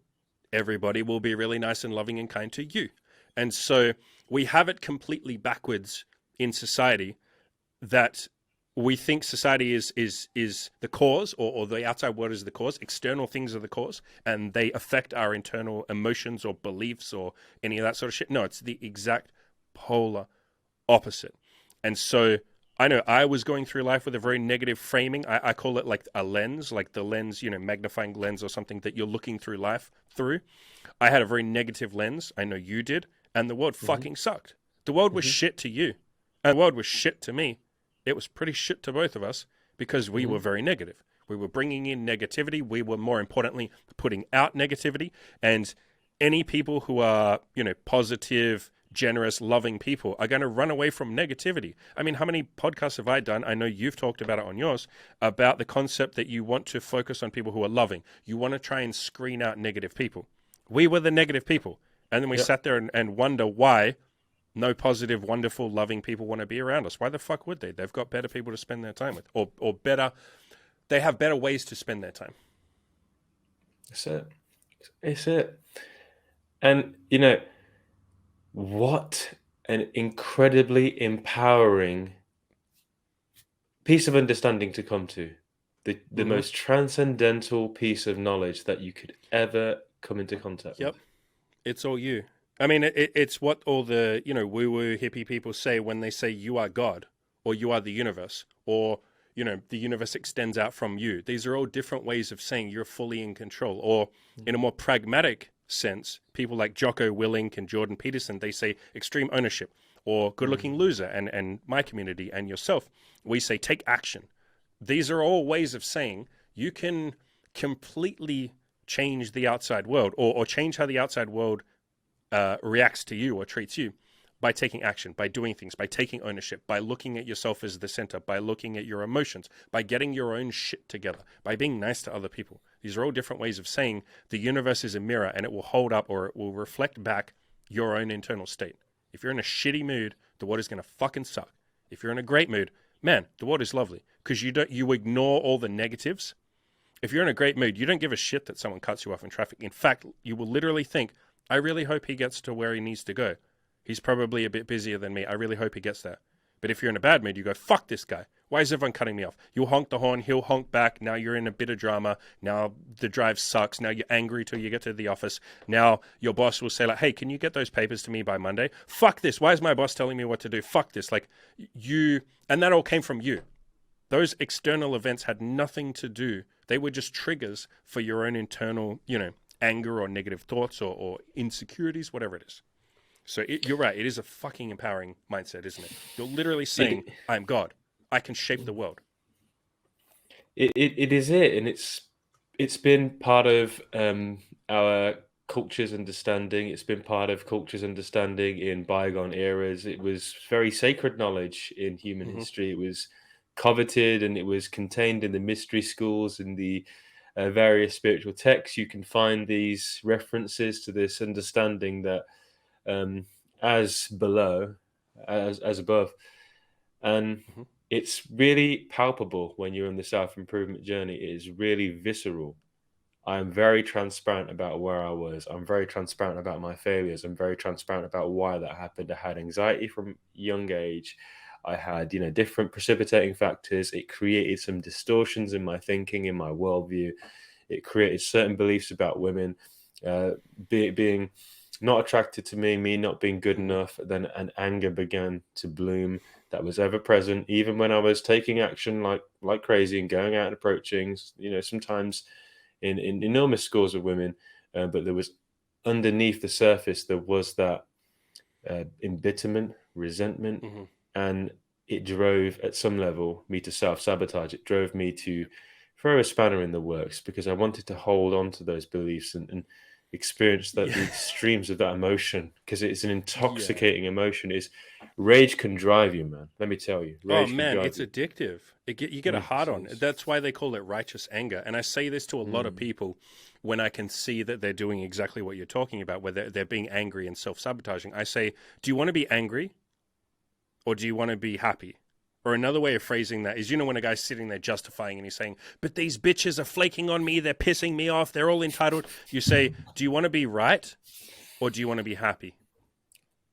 everybody will be really nice and loving and kind to you. And so we have it completely backwards in society, that we think society is the cause, or the outside world is the cause. External things are the cause, and they affect our internal emotions or beliefs or any of that sort of shit. No, it's the exact polar opposite. And so I know I was going through life with a very negative framing. I call it like a lens, like the lens, magnifying lens or something that you're looking through life through. I had a very negative lens. I know you did. And the world fucking sucked. The world was shit to you. And the world was shit to me. It was pretty shit to both of us because we were very negative. We were bringing in negativity. We were, more importantly, putting out negativity. And any people who are, positive, generous, loving people are going to run away from negativity. I mean, how many podcasts have I done? I know you've talked about it on yours, about the concept that you want to focus on people who are loving. You want to try and screen out negative people. We were the negative people. And then we sat there and wonder why no positive, wonderful, loving people want to be around us. Why the fuck would they? They've got better people to spend their time with, or better, they have better ways to spend their time. That's it. It's it. And, you know, what an incredibly empowering piece of understanding to come to. The most transcendental piece of knowledge that you could ever come into contact with. It's all you. I mean, it's what all the, woo-woo hippie people say when they say you are God, or you are the universe, or, the universe extends out from you. These are all different ways of saying you're fully in control. Or in a more pragmatic sense, people like Jocko Willink and Jordan Peterson, they say extreme ownership, or good-looking loser, and my community and yourself. We say take action. These are all ways of saying you can completely change the outside world, or change how the outside world reacts to you or treats you by taking action, by doing things, by taking ownership, by looking at yourself as the center, by looking at your emotions, by getting your own shit together, by being nice to other people. These are all different ways of saying the universe is a mirror and it will hold up, or it will reflect back your own internal state. If you're in a shitty mood, the water's going to fucking suck. If you're in a great mood, man, the water's lovely, because you ignore all the negatives. If you're in a great mood, you don't give a shit that someone cuts you off in traffic. In fact, you will literally think, I really hope he gets to where he needs to go. He's probably a bit busier than me. I really hope he gets there. But if you're in a bad mood, you go, fuck this guy. Why is everyone cutting me off? You'll honk the horn, he'll honk back. Now you're in a bit of drama. Now the drive sucks. Now you're angry till you get to the office. Now your boss will say, like, hey, can you get those papers to me by Monday? Fuck this. Why is my boss telling me what to do? Fuck this. Like, and that all came from you. Those external events had nothing to do. They were just triggers for your own internal, anger or negative thoughts or insecurities, whatever it is. So you're right. It is a fucking empowering mindset, isn't it? You're literally saying, I'm God. I can shape the world. It is it. And it's been part of our culture's understanding. It's been part of culture's understanding in bygone eras. It was very sacred knowledge in human history. It was coveted, and it was contained in the mystery schools and the various spiritual texts. You can find these references to this understanding that as below, as above. And it's really palpable when you're on the self-improvement journey. It is really visceral. I'm very transparent about where I was. I'm very transparent about my failures. I'm very transparent about why that happened. I had anxiety from a young age. I had, different precipitating factors. It created some distortions in my thinking, in my worldview. It created certain beliefs about women, being not attracted to me not being good enough. Then an anger began to bloom that was ever present, even when I was taking action like crazy and going out and approaching, sometimes in enormous scores of women. But there was underneath the surface, there was that embitterment, resentment, and it drove at some level me to self-sabotage. It drove me to throw a spanner in the works because I wanted to hold on to those beliefs and experience the extremes of that emotion, because it's an intoxicating emotion. Rage can drive you, man. Let me tell you. It's addictive. You get a hard on. That's why they call it righteous anger. And I say this to a lot of people when I can see that they're doing exactly what you're talking about, where they're being angry and self-sabotaging. I say, do you want to be angry or do you want to be happy? Or another way of phrasing that is, when a guy's sitting there justifying and he's saying, but these bitches are flaking on me, they're pissing me off, they're all entitled. You say, do you want to be right or do you want to be happy?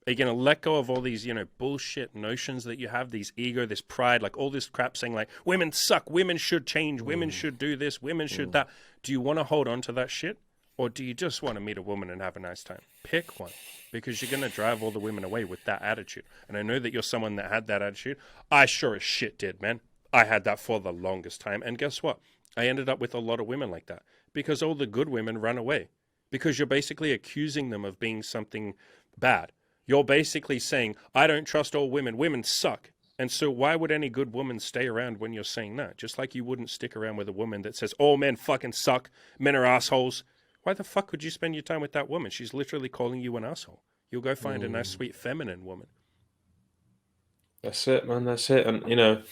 Are you going to let go of all these, bullshit notions that you have, these ego, this pride, like all this crap saying like, women suck, women should change, women should do this, women should that. Do you want to hold on to that shit? Or do you just want to meet a woman and have a nice time? Pick one, because you're going to drive all the women away with that attitude. And I know that you're someone that had that attitude. I sure as shit did, man. I had that for the longest time. And guess what? I ended up with a lot of women like that, because all the good women run away, because you're basically accusing them of being something bad. You're basically saying, I don't trust all women. Women suck. And so why would any good woman stay around when you're saying that? Just like you wouldn't stick around with a woman that says, all men fucking suck. Men are assholes. Why the fuck would you spend your time with that woman? She's literally calling you an asshole. You'll go find a nice, sweet, feminine woman. That's it, man. That's it. And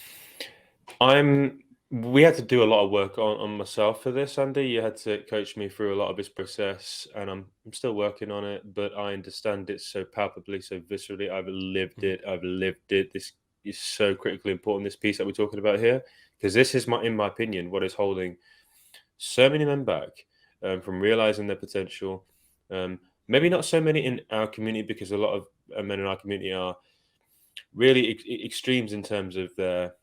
I'm. We had to do a lot of work on myself for this, Andy. You had to coach me through a lot of this process, and I'm still working on it. But I understand it so palpably, so viscerally. I've lived Mhm. it. I've lived it. This is so critically important. This piece that we're talking about here, because this is in my opinion, what is holding so many men back from realizing their potential. Maybe not so many in our community, because a lot of men in our community are really extremes in terms of their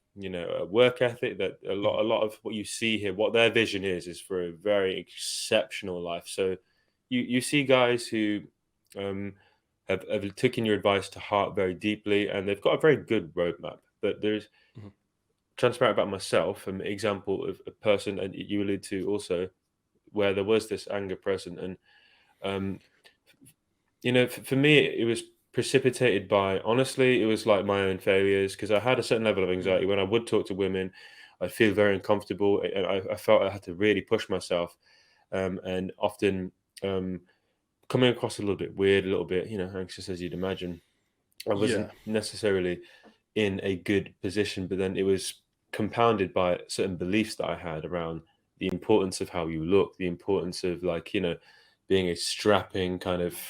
work ethic. That a Mhm. lot of what you see here, what their vision is for a very exceptional life. So you see guys who um have taken your advice to heart very deeply, and they've got a very good roadmap. But there's Mhm. transparent about myself, an example of a person, and you allude to also, where there was this anger present. And um for me, it was precipitated by, honestly, it was like my own failures, because I had a certain level of Mhm. anxiety when I would talk to women. I feel very uncomfortable, and I felt I had to really push myself, and often um, coming across a little bit weird, a little bit, anxious, as you'd imagine. I wasn't Yeah. necessarily in a good position, but then it was compounded by certain beliefs that I had around the importance of how you look, the importance of, like, being a strapping kind of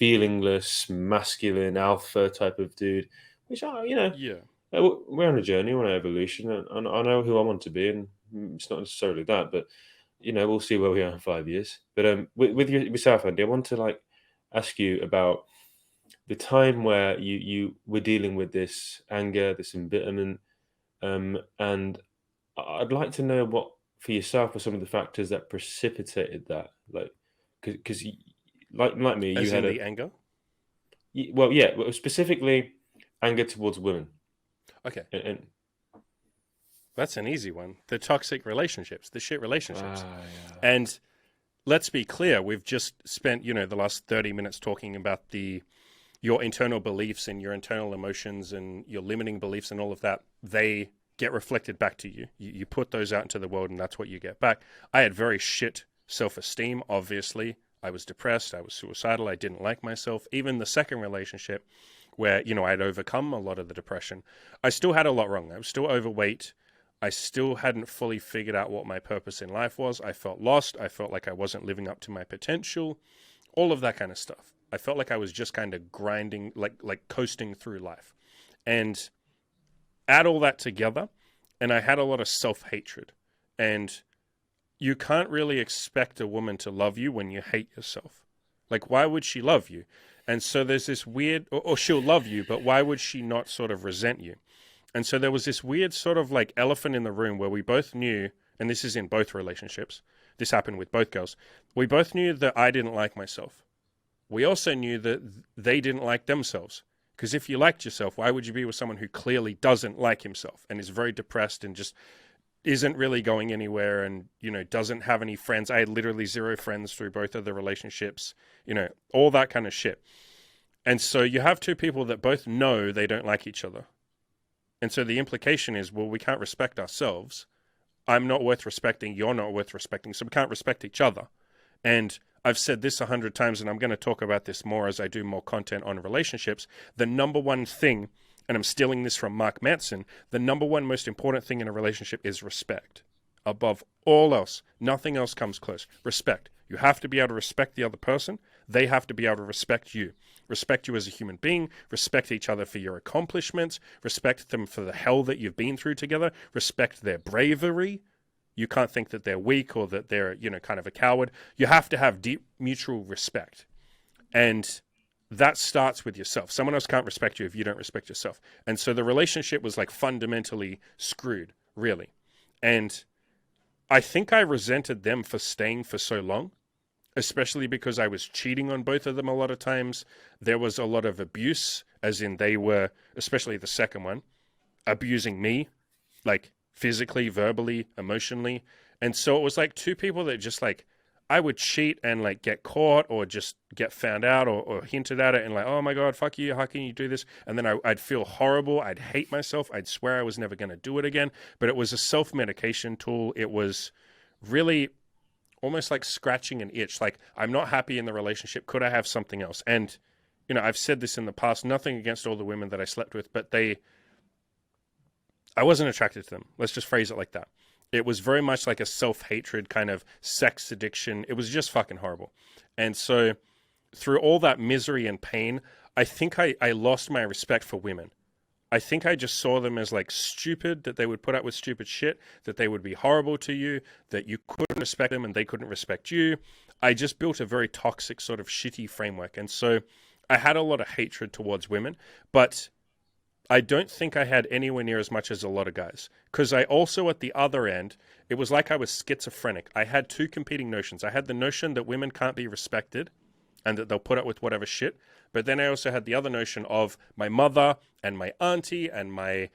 feelingless, masculine alpha type of dude, which Yeah. we're on a journey, we're on an evolution, and I know who I want to be, and it's not necessarily that, but we'll see where we are in 5 years. But with yourself, Andy, I want to like ask you about the time where you were dealing with this anger, this embitterment, and I'd like to know what for yourself were some of the factors that precipitated that, like, because like me, you As had in a the anger. well, yeah, well, specifically anger towards women, Okay. and That's an easy one. The toxic relationships, the shit relationships. yeah, And let's be clear, we've just spent, the last 30 minutes talking about your internal beliefs and your internal emotions and your limiting beliefs and all of that. They get reflected back to you. You put those out into the world, and that's what you get back. I had very shit self-esteem, obviously. I was depressed. I was suicidal. I didn't like myself. Even the second relationship where, I'd overcome a lot of the depression, I still had a lot wrong. I was still overweight. I still hadn't fully figured out what my purpose in life was. I felt lost. I felt like I wasn't living up to my potential, all of that kind of stuff. I felt like I was just kind of grinding, like coasting through life. And add all that together, and I had a lot of self-hatred. And you can't really expect a woman to love you when you hate yourself. Like, why would she love you? And so there's this weird, or she'll love you, but why would she not sort of resent you? And so there was this weird sort of like elephant in the room where we both knew, and this is in both relationships, this happened with both girls, we both knew that I didn't like myself. We also knew that they didn't like themselves. Because if you liked yourself, why would you be with someone who clearly doesn't like himself and is very depressed and just isn't really going anywhere and, doesn't have any friends? I had literally zero friends through both of the relationships, all that kind of shit. And so you have two people that both know they don't like each other. And so the implication is, well, we can't respect ourselves. I'm not worth respecting. You're not worth respecting. So we can't respect each other. And I've said this 100 times, and I'm going to talk about this more as I do more content on relationships. The number one thing, and I'm stealing this from Mark Manson, the number one most important thing in a relationship is respect. Above all else, nothing else comes close. Respect. You have to be able to respect the other person. They have to be able to respect you. Respect you as a human being. Respect each other for your accomplishments. Respect them for the hell that you've been through together. Respect their bravery. You can't think that they're weak or that they're, kind of a coward. You have to have deep mutual respect. And that starts with yourself. Someone else can't respect you if you don't respect yourself. And so the relationship was like fundamentally screwed, really. And I think I resented them for staying for so long, especially because I was cheating on both of them a lot of times. There was a lot of abuse, as in they were, especially the second one, abusing me, like physically, verbally, emotionally. And so it was like two people that just like, I would cheat and like get caught or just get found out or hinted at it and like, oh my God, fuck you, how can you do this? And then I'd feel horrible. I'd hate myself. I'd swear I was never going to do it again. But it was a self-medication tool. It was really almost like scratching an itch. Like, I'm not happy in the relationship. Could I have something else? And, you know, I've said this in the past, nothing against all the women that I slept with, but I wasn't attracted to them. Let's just phrase it like that. It was very much like a self-hatred kind of sex addiction. It was just fucking horrible. And so through all that misery and pain, I think I lost my respect for women. I think I just saw them as like stupid, that they would put up with stupid shit, that they would be horrible to you, that you couldn't respect them and they couldn't respect you. I just built a very toxic sort of shitty framework. And so I had a lot of hatred towards women, but I don't think I had anywhere near as much as a lot of guys. Because I also, at the other end, it was like I was schizophrenic. I had two competing notions. I had the notion that women can't be respected and that they'll put up with whatever shit. But then I also had the other notion of my mother and my auntie and my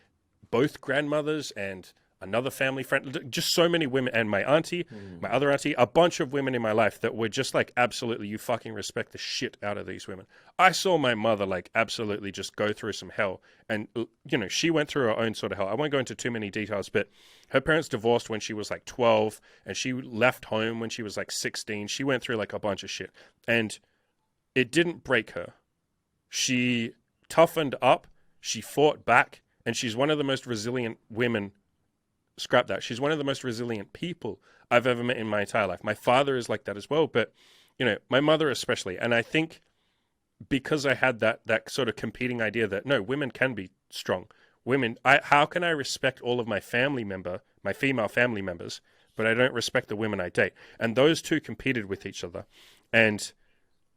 both grandmothers and another family friend, just so many women, and my auntie, my other auntie, a bunch of women in my life that were just like, absolutely, you fucking respect the shit out of these women. I saw my mother like absolutely just go through some hell. And, you know, she went through her own sort of hell. I won't go into too many details, but her parents divorced when she was like 12 and she left home when she was like 16. She went through like a bunch of shit and it didn't break her. She toughened up, she fought back, and she's one of the most resilient women. Scrap that. She's one of the most resilient people I've ever met in my entire life. My father is like that as well, but, you know, my mother especially. And I think because I had that sort of competing idea that, no, women can be strong. How can I respect all of my female family members, but I don't respect the women I date? And those two competed with each other. And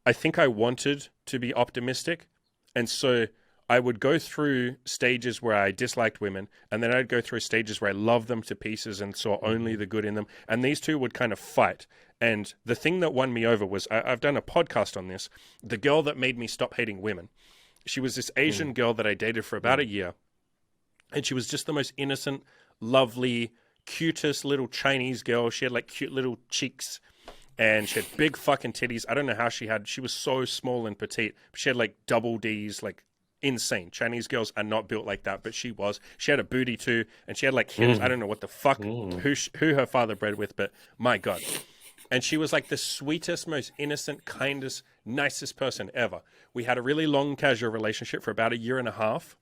I think I wanted to be optimistic. And so I would go through stages where I disliked women, and then I'd go through stages where I loved them to pieces and saw only the good in them. And these two would kind of fight. And the thing that won me over was, I've done a podcast on this, the girl that made me stop hating women. She was this Asian girl that I dated for about a year. And she was just the most innocent, lovely, cutest little Chinese girl. She had like cute little cheeks. And she had big fucking titties. I don't know how she was so small and petite. But she had like double Ds, like insane. Chinese girls are not built like that, but she was. She had a booty too, and she had like hips. I don't know what the fuck, who her father bred with, but my God. And she was like the sweetest, most innocent, kindest, nicest person ever. We had a really long casual relationship for about 1.5 years.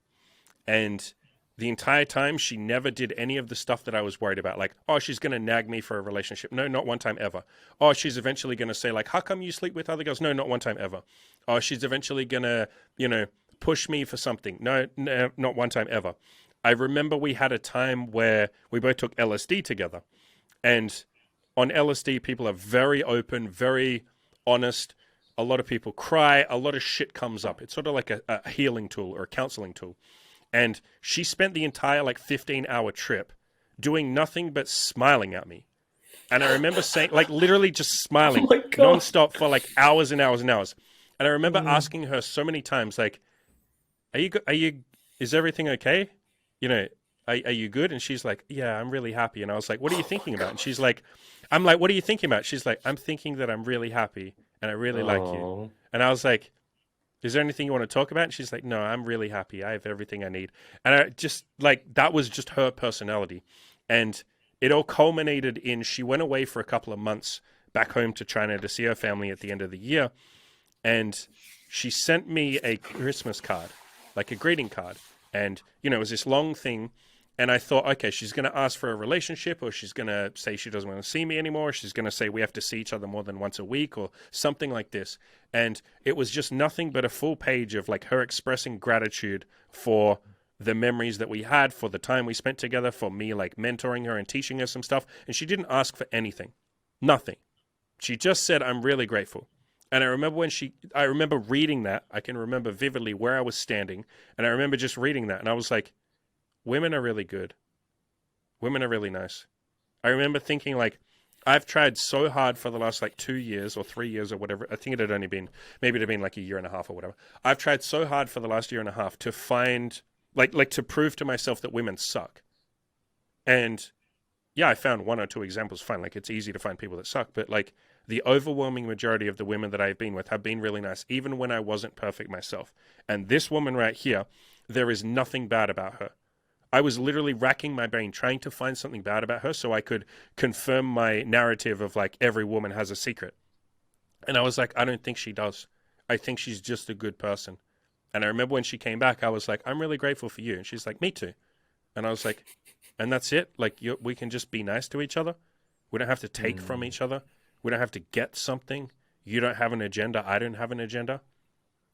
And the entire time, she never did any of the stuff that I was worried about. Like, oh, she's going to nag me for a relationship. No, not one time ever. Oh, she's eventually going to say, like, how come you sleep with other girls? No, not one time ever. Oh, she's eventually going to, you know, push me for something. No, not one time ever. I remember we had a time where we both took LSD together. And on LSD, people are very open, very honest. A lot of people cry. A lot of shit comes up. It's sort of like a healing tool or a counseling tool. And she spent the entire like 15-hour trip doing nothing but smiling at me. And I remember saying, like literally just smiling nonstop for like hours and hours and hours. And I remember asking her so many times, like, is everything okay? You know, are you good? And she's like, yeah, I'm really happy. And I was like, what are you thinking about? And she's like, I'm like, what are you thinking about? She's like, I'm thinking that I'm really happy and I really like you. And I was like, is there anything you want to talk about? And she's like, no, I'm really happy. I have everything I need. And I just like, that was just her personality. And it all culminated in, she went away for a couple of months back home to China to see her family at the end of the year. And she sent me a Christmas card, like a greeting card. And, you know, it was this long thing. And I thought, okay, she's going to ask for a relationship, or she's going to say she doesn't want to see me anymore. She's going to say we have to see each other more than once a week or something like this. And it was just nothing but a full page of like her expressing gratitude for the memories that we had, for the time we spent together, for me like mentoring her and teaching her some stuff. And she didn't ask for anything, nothing. She just said, I'm really grateful. And I remember I remember reading that. I can remember vividly where I was standing. And I remember just reading that. And I was like, women are really good. Women are really nice. I remember thinking like, I've tried so hard for the last like 2 years or 3 years or whatever. I think it had only been, maybe it had been like 1.5 years or whatever. I've tried so hard for the last 1.5 years to find, like to prove to myself that women suck. And yeah, I found 1 or 2 examples fine. Like it's easy to find people that suck, but like the overwhelming majority of the women that I've been with have been really nice, even when I wasn't perfect myself. And this woman right here, there is nothing bad about her. I was literally racking my brain trying to find something bad about her so I could confirm my narrative of like every woman has a secret. And I was like, I don't think she does. I think she's just a good person. And I remember when she came back, I was like, I'm really grateful for you. And she's like, me too. And I was like, and that's it? Like, we can just be nice to each other? We don't have to take from each other? We don't have to get something? You don't have an agenda. I don't have an agenda.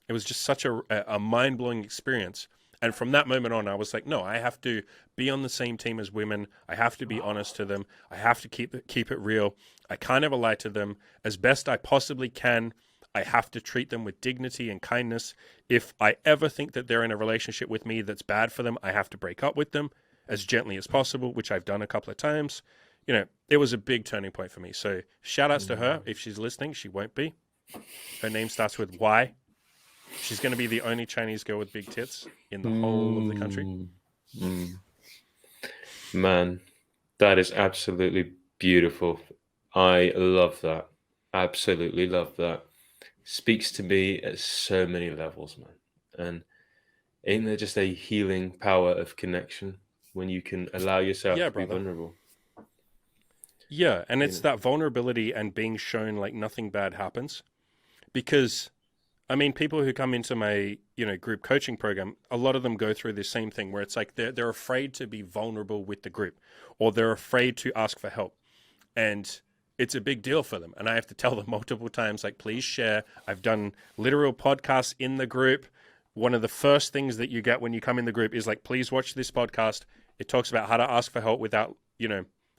It was just such a mind-blowing experience. And from that moment on, I was like, no, I have to be on the same team as women. I have to be honest to them. I have to keep it real. I can't ever lie to them. As best I possibly can, I have to treat them with dignity and kindness. If I ever think that they're in a relationship with me that's bad for them, I have to break up with them as gently as possible, which I've done a couple of times. You know, it was a big turning point for me. So shout outs to her. If she's listening, she won't be. Her name starts with Y. She's going to be the only Chinese girl with big tits in the whole of the country. Man, that is absolutely beautiful. I love that. Absolutely love that. Speaks to me at so many levels, man. And ain't there just a healing power of connection when you can allow yourself to be vulnerable? Yeah, and it's that vulnerability and being shown like nothing bad happens. Because, I mean, people who come into my, group coaching program, a lot of them go through this same thing where it's like they're afraid to be vulnerable with the group, or they're afraid to ask for help. And it's a big deal for them. And I have to tell them multiple times, like, please share. I've done literal podcasts in the group. One of the first things that you get when you come in the group is like, please watch this podcast. It talks about how to ask for help without,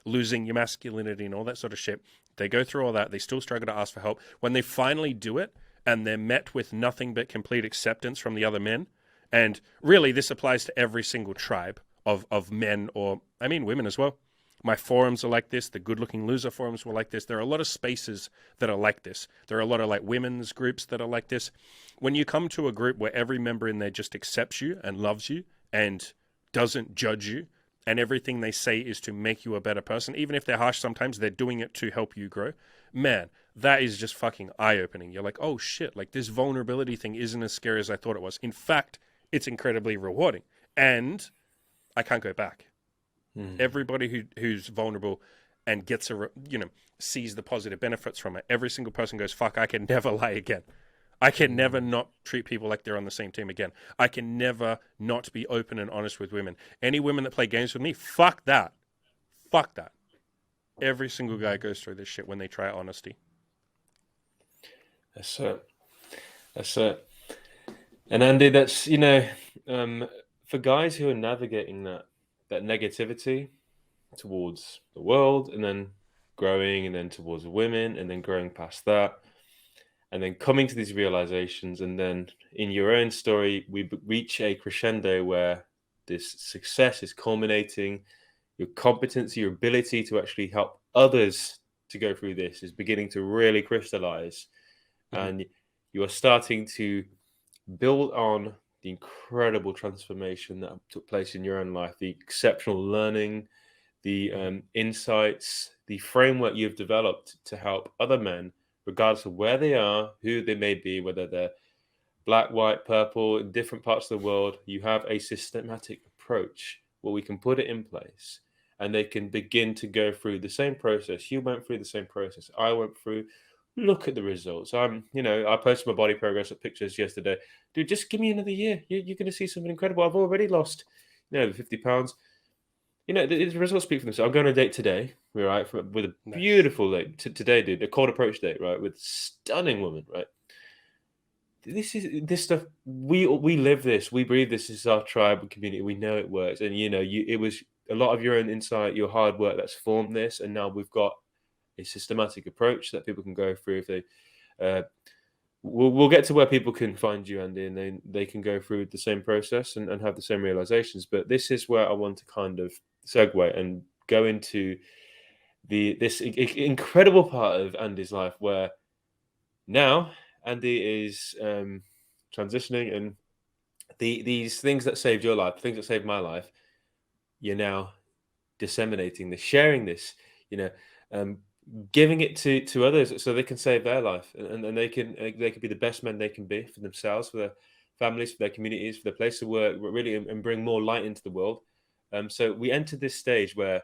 losing your masculinity and all that sort of shit. They go through all that. They still struggle to ask for help. When they finally do it and they're met with nothing but complete acceptance from the other men, and really this applies to every single tribe of men, or I mean women as well. My forums are like this. The Good Looking Loser forums were like this. There are a lot of spaces that are like this. There are a lot of like women's groups that are like this. When you come to a group where every member in there just accepts you and loves you and doesn't judge you, and everything they say is to make you a better person, even if they're harsh sometimes, they're doing it to help you grow. Man, that is just fucking eye-opening. You're like, oh shit, like this vulnerability thing isn't as scary as I thought it was. In fact, it's incredibly rewarding. And I can't go back. Everybody who's vulnerable and gets sees the positive benefits from it, every single person goes, fuck, I can never lie again. I can never not treat people like they're on the same team again. I can never not be open and honest with women. Any women that play games with me, fuck that. Fuck that. Every single guy goes through this shit when they try honesty. That's it. And Andy, that's, for guys who are navigating that negativity towards the world, and then growing, and then towards women, and then growing past that, and then coming to these realizations, and then in your own story, we reach a crescendo where this success is culminating. Your competence, your ability to actually help others to go through this is beginning to really crystallize. And you are starting to build on the incredible transformation that took place in your own life, the exceptional learning, the insights, the framework you've developed to help other men, regardless of where they are, who they may be, whether they're black, white, purple, in different parts of the world. You have a systematic approach where we can put it in place, and they can begin to go through the same process. You went through the same process I went through. Look at the results. I posted my body progress pictures yesterday. Dude, just give me another year. You're going to see something incredible. I've already lost, 50 pounds. The results speak for themselves. I'm going on a date today, right? With a beautiful date today, dude. A cold approach date, right? With a stunning woman, right? This stuff. We live this. We breathe this. This is our tribe community. We know it works. And it was a lot of your own insight, your hard work that's formed this. And now we've got a systematic approach that people can go through. If they, we'll get to where people can find you, Andy, and they can go through the same process and have the same realizations. But this is where I want to kind of segue and go into this incredible part of Andy's life, where now Andy is transitioning, and these things that saved your life, things that saved my life, you're now disseminating this, sharing this, giving it to others so they can save their life, and they can be the best men they can be for themselves, for their families, for their communities, for their place of work, really, and bring more light into the world. So we entered this stage where,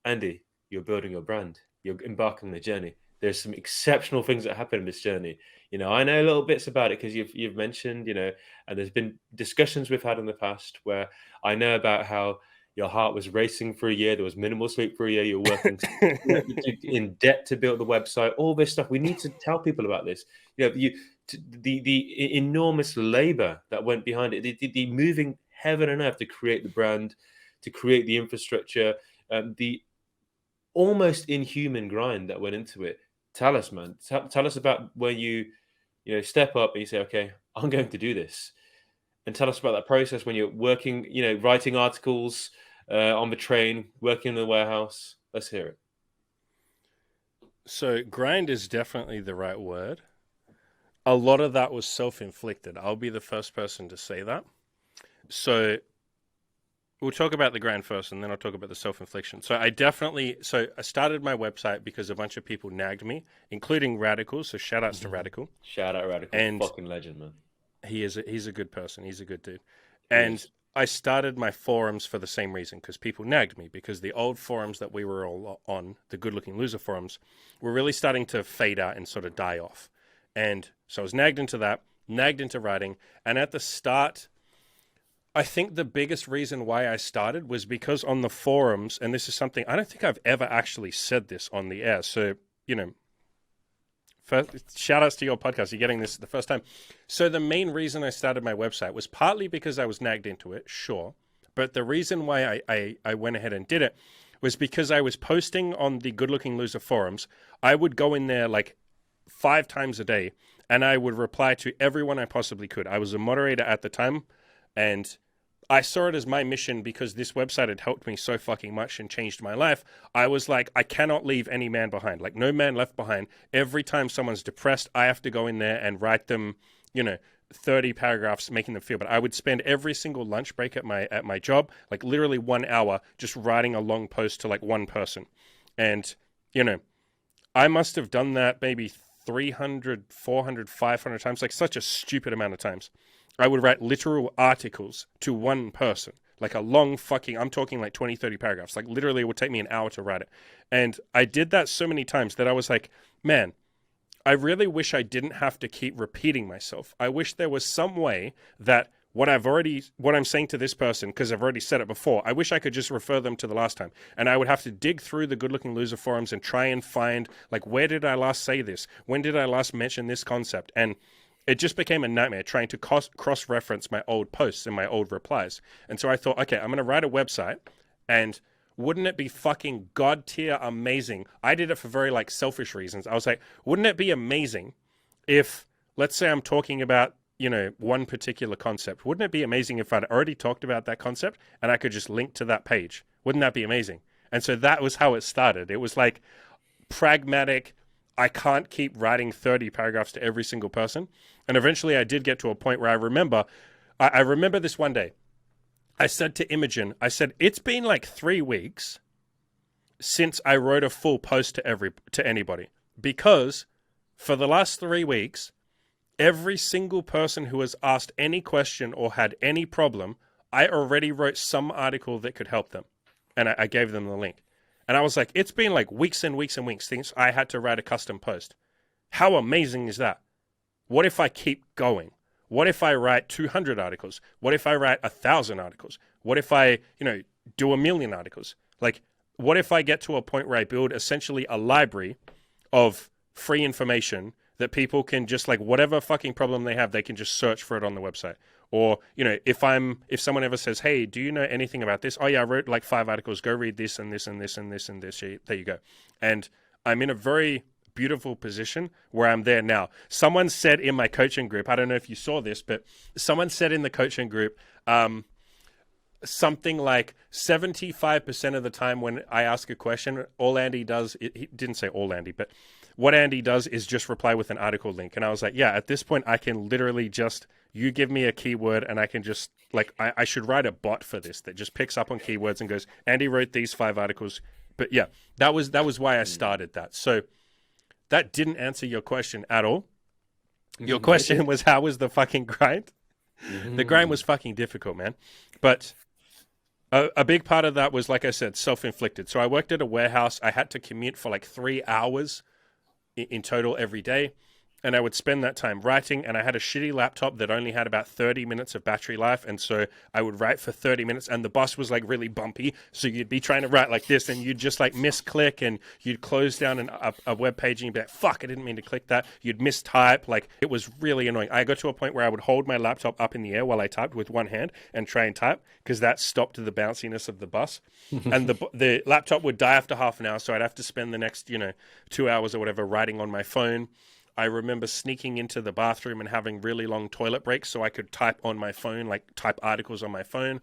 Andy, you're building your brand. You're embarking on the journey. There's some exceptional things that happen in this journey. I know little bits about it because you've mentioned, and there's been discussions we've had in the past where I know about how your heart was racing for a year. There was minimal sleep for a year. You're working in debt to build the website. All this stuff. We need to tell people about this. The enormous labor that went behind it. The moving heaven and earth to create the brand, to create the infrastructure, the almost inhuman grind that went into it. Tell us, man. Tell us about where you step up and you say, okay, I'm going to do this. And tell us about that process when you're working, writing articles on the train, working in the warehouse. Let's hear it. So grind is definitely the right word. A lot of that was self-inflicted. I'll be the first person to say that. So we'll talk about the grind first, and then I'll talk about the self-infliction. So I started my website because a bunch of people nagged me, including Radical. So shout outs to Radical. Shout out Radical. And fucking legend, man. He's a good person. He's a good dude. And I started my forums for the same reason, because people nagged me, because the old forums that we were all on, the Good Looking Loser forums, were really starting to fade out and sort of die off. And so I was nagged into that, nagged into writing. And at the start, I think the biggest reason why I started was because on the forums, and this is something, I don't think I've ever actually said this on the air. So, first, shout outs to your podcast. You're getting this the first time. So the main reason I started my website was partly because I was nagged into it, sure. But the reason why I went ahead and did it was because I was posting on the Good Looking Loser forums. I would go in there like 5 times a day, and I would reply to everyone I possibly could. I was a moderator at the time, and I saw it as my mission because this website had helped me so fucking much and changed my life. I was like, I cannot leave any man behind. Like, no man left behind. Every time someone's depressed, I have to go in there and write them, 30 paragraphs, making them feel. But I would spend every single lunch break at my job, like literally 1 hour, just writing a long post to like one person. And, I must have done that maybe 300, 400, 500 times, like such a stupid amount of times. I would write literal articles to one person, like a long I'm talking like 20, 30 paragraphs. Like literally it would take me an hour to write it. And I did that so many times that I was like, man, I really wish I didn't have to keep repeating myself. I wish there was some way that what I'm saying to this person, because I've already said it before, I wish I could just refer them to the last time. And I would have to dig through the Good Looking Loser forums and try and find, like, where did I last say this? When did I last mention this concept? And it just became a nightmare trying to cross-reference my old posts and my old replies. And so I thought, okay, I'm going to write a website, and wouldn't it be fucking god tier amazing? I did it for very like selfish reasons. I was like, wouldn't it be amazing if, let's say I'm talking about, one particular concept. Wouldn't it be amazing if I'd already talked about that concept and I could just link to that page? Wouldn't that be amazing? And so that was how it started. It was like pragmatic. I can't keep writing 30 paragraphs to every single person. And eventually I did get to a point where I remember this one day. I said to Imogen, it's been like 3 weeks since I wrote a full post to anybody, because for the last 3 weeks, every single person who has asked any question or had any problem, I already wrote some article that could help them. And I gave them the link. And I was like, it's been like weeks and weeks and weeks since I had to write a custom post. How amazing is that? What if I keep going? What if I write 200 articles? What if I write 1,000 articles? What if I, do 1,000,000 articles? Like, what if I get to a point where I build essentially a library of free information that people can just, like, whatever fucking problem they have, they can just search for it on the website. Or, if someone ever says, hey, do you know anything about this? Oh yeah, I wrote like 5 articles. Go read this and this and this and this and this. There you go. And I'm in a very beautiful position where I'm there now. Someone said in my coaching group, I don't know if you saw this, but someone said in the coaching group, something like 75% of the time when I ask a question, all Andy does, he didn't say all Andy, but what Andy does is just reply with an article link. And I was like, yeah, at this point I can literally just, you give me a keyword and I can just, like, I should write a bot for this that just picks up on keywords and goes, Andy wrote these 5 articles. But yeah, that was why I started that. So that didn't answer your question at all. Your question was, how was the fucking grind? The grind was fucking difficult, man. But A big part of that was, like I said, self-inflicted. So I worked at a warehouse. I had to commute for like 3 hours in total every day. And I would spend that time writing, and I had a shitty laptop that only had about 30 minutes of battery life. And so I would write for 30 minutes, and the bus was like really bumpy. So you'd be trying to write like this, and you'd just like misclick, and you'd close down a web page, and you'd be like, fuck, I didn't mean to click that. You'd mistype. Like, it was really annoying. I got to a point where I would hold my laptop up in the air while I typed with one hand and try and type, because that stopped the bounciness of the bus. And the laptop would die after half an hour, so I'd have to spend the next, 2 hours or whatever writing on my phone. I remember sneaking into the bathroom and having really long toilet breaks so I could type on my phone, like type articles on my phone.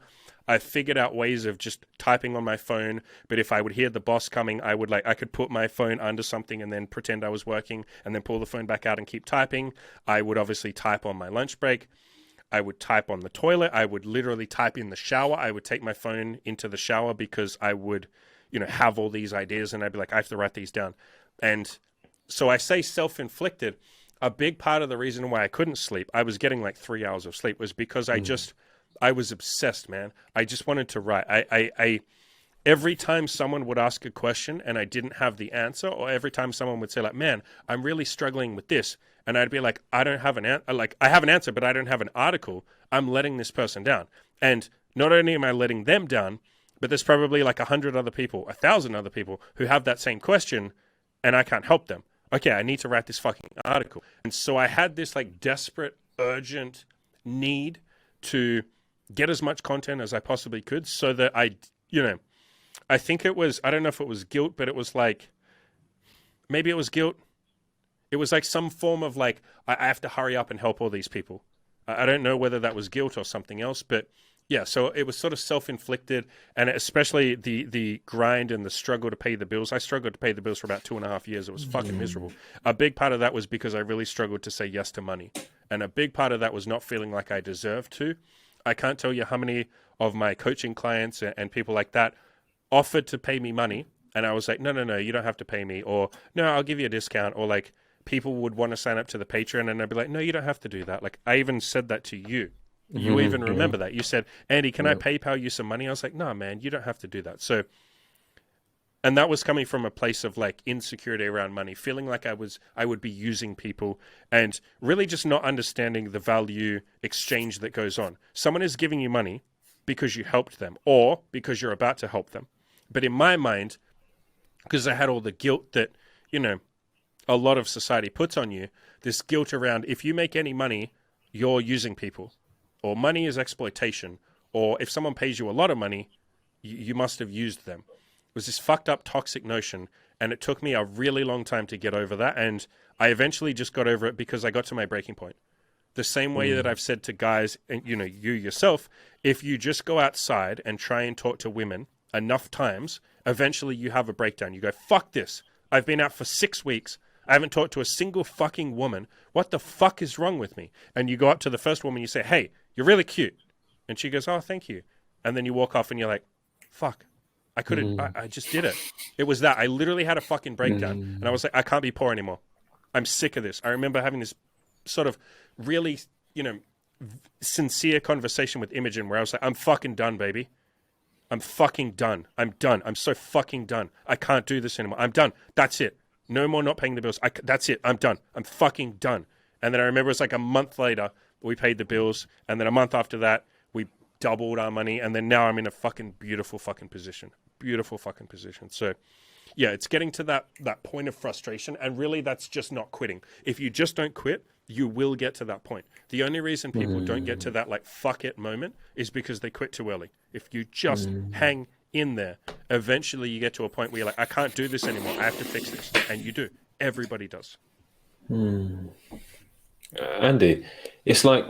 I figured out ways of just typing on my phone, but if I would hear the boss coming, I could put my phone under something and then pretend I was working and then pull the phone back out and keep typing. I would obviously type on my lunch break. I would type on the toilet. I would literally type in the shower. I would take my phone into the shower because I would, have all these ideas, and I'd be like, I have to write these down. And so I say self-inflicted. A big part of the reason why I couldn't sleep, I was getting like 3 hours of sleep, was because I was obsessed, man. I just wanted to write. I every time someone would ask a question and I didn't have the answer, or every time someone would say like, man, I'm really struggling with this. And I'd be like, I don't have an answer. Like, I have an answer, but I don't have an article. I'm letting this person down. And not only am I letting them down, but there's probably like 100 other people, 1,000 other people who have that same question, and I can't help them. Okay, I need to write this fucking article. And so I had this like desperate, urgent need to get as much content as I possibly could, so that I think it was, I don't know if it was guilt, but it was like, maybe it was guilt. It was like some form of like, I have to hurry up and help all these people. I don't know whether that was guilt or something else, but yeah, so it was sort of self-inflicted, and especially the grind and the struggle to pay the bills. I struggled to pay the bills for about 2.5 years. It was fucking miserable. A big part of that was because I really struggled to say yes to money. And a big part of that was not feeling like I deserved to. I can't tell you how many of my coaching clients and people like that offered to pay me money, and I was like, no, you don't have to pay me, or no, I'll give you a discount, or like people would want to sign up to the Patreon, and I'd be like, no, you don't have to do that. Like, I even said that to you. You even remember that. You said, Andy, can I PayPal you some money? I was like, no, man, you don't have to do that. So, and that was coming from a place of like insecurity around money, feeling like I would be using people, and really just not understanding the value exchange that goes on. Someone is giving you money because you helped them, or because you're about to help them. But in my mind, because I had all the guilt that, a lot of society puts on you, this guilt around, if you make any money, you're using people, or money is exploitation, or if someone pays you a lot of money, you must have used them. It was this fucked up toxic notion, and it took me a really long time to get over that, and I eventually just got over it because I got to my breaking point. The same way that I've said to guys, and you yourself, if you just go outside and try and talk to women enough times, eventually you have a breakdown. You go, fuck this. I've been out for 6 weeks. I haven't talked to a single fucking woman. What the fuck is wrong with me? And you go up to the first woman, you say, hey, you're really cute. And she goes, oh, thank you. And then you walk off and you're like, fuck, I couldn't, I just did it. It was that. I literally had a fucking breakdown. And I was like, I can't be poor anymore. I'm sick of this. I remember having this sort of really, sincere conversation with Imogen where I was like, I'm fucking done, baby. I'm fucking done. I'm done. I'm so fucking done. I can't do this anymore. I'm done. That's it. No more not paying the bills. That's it. I'm done. I'm fucking done. And then I remember it was like a month later, we paid the bills. And then a month after that, we doubled our money. And then now I'm in a fucking beautiful fucking position. Beautiful fucking position. So yeah, it's getting to that point of frustration. And really, that's just not quitting. If you just don't quit, you will get to that point. The only reason people don't get to that like fuck it moment is because they quit too early. If you just hang in there, eventually you get to a point where you're like, I can't do this anymore. I have to fix this. And you do. Everybody does. Andy, it's like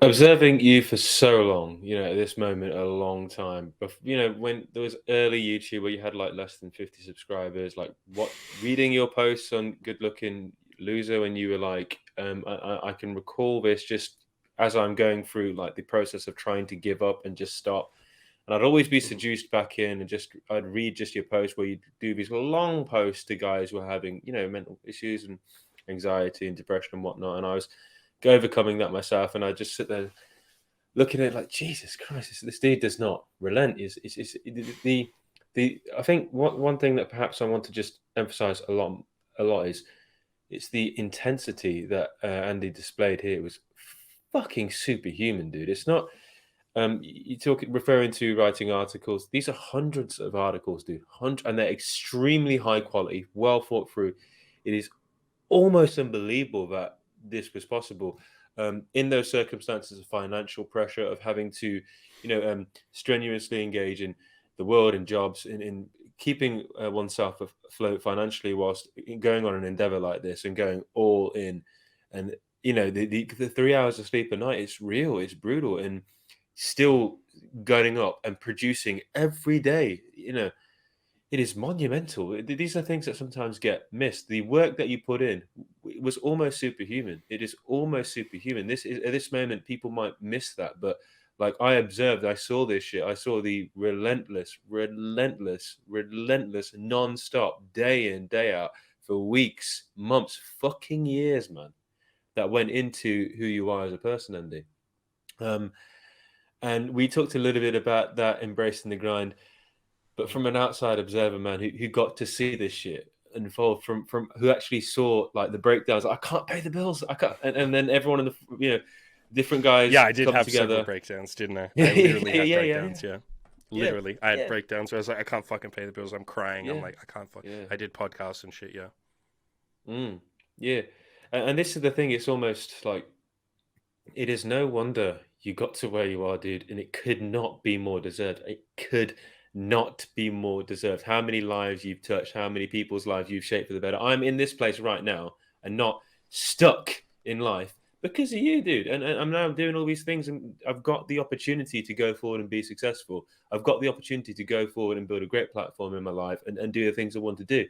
observing you for so long, at this moment, a long time. But, when there was early YouTube where you had like less than 50 subscribers, like reading your posts on Good Looking Loser, and you were like, I can recall this just as I'm going through like the process of trying to give up and just stop. And I'd always be seduced back in, and I'd read just your posts where you do these long posts to guys who are having, mental issues and anxiety and depression and whatnot. And I was overcoming that myself, and I just sit there looking at it like, Jesus Christ, this dude does not relent. Is the I think one thing that perhaps I want to just emphasize a lot is it's the intensity that Andy displayed here was fucking superhuman, dude. It's not you talk referring to writing articles. These are hundreds of articles, dude. And they're extremely high quality, well thought through. It is almost unbelievable that this was possible in those circumstances of financial pressure, of having to, strenuously engage in the world and jobs, in keeping oneself afloat financially whilst going on an endeavor like this and going all in. And the 3 hours of sleep a night, it's real, it's brutal, and still going up and producing every day. It is monumental. These are things that sometimes get missed. The work that you put in was almost superhuman. It is almost superhuman. This is, at this moment, people might miss that, but like I saw this shit. I saw the relentless, non-stop, day in, day out, for weeks, months, fucking years, man, that went into who you are as a person, Andy. And we talked a little bit about that, embracing the grind. But from an outside observer, man, who got to see this shit unfold, from who actually saw like the breakdowns, I can't pay the bills, I can't, and then everyone in the different Yeah, guys I did come have several together. breakdowns, didn't I? I Yeah, literally yeah, had yeah, yeah, breakdowns. Yeah, yeah, literally, I had yeah, breakdowns where I was like, I can't fucking pay the bills. I'm crying. I'm yeah, like, I can't. yeah, I did podcasts and shit. Yeah. yeah. And this is the thing. It's almost like it is no wonder you got to where you are, dude, and it could not be more deserved. It could not be more deserved. How many lives you've touched, how many people's lives you've shaped for the better. I'm in this place right now and not stuck in life because of you, dude. And I'm now doing all these things, and I've got the opportunity to go forward and be successful. I've got the opportunity to go forward and build a great platform in my life and do the things I want to do.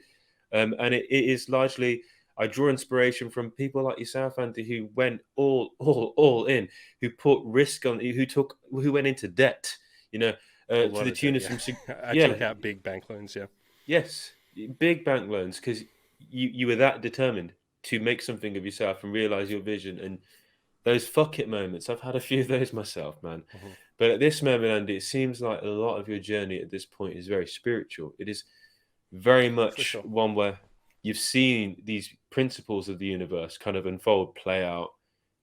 And it is largely, I draw inspiration from people like yourself, Andy, who went all in, who put risk on, who went into debt, A to lot the of tune debt. of Yeah, some, I yeah, took out big bank loans. Yeah. yes, big bank loans, because you were that determined to make something of yourself and realize your vision. And those fuck it moments, I've had a few of those myself, man. Hmm. But at this moment, Andy, it seems like a lot of your journey at this point is very spiritual. It is very For much sure. one where you've seen these principles of the universe kind of unfold, play out,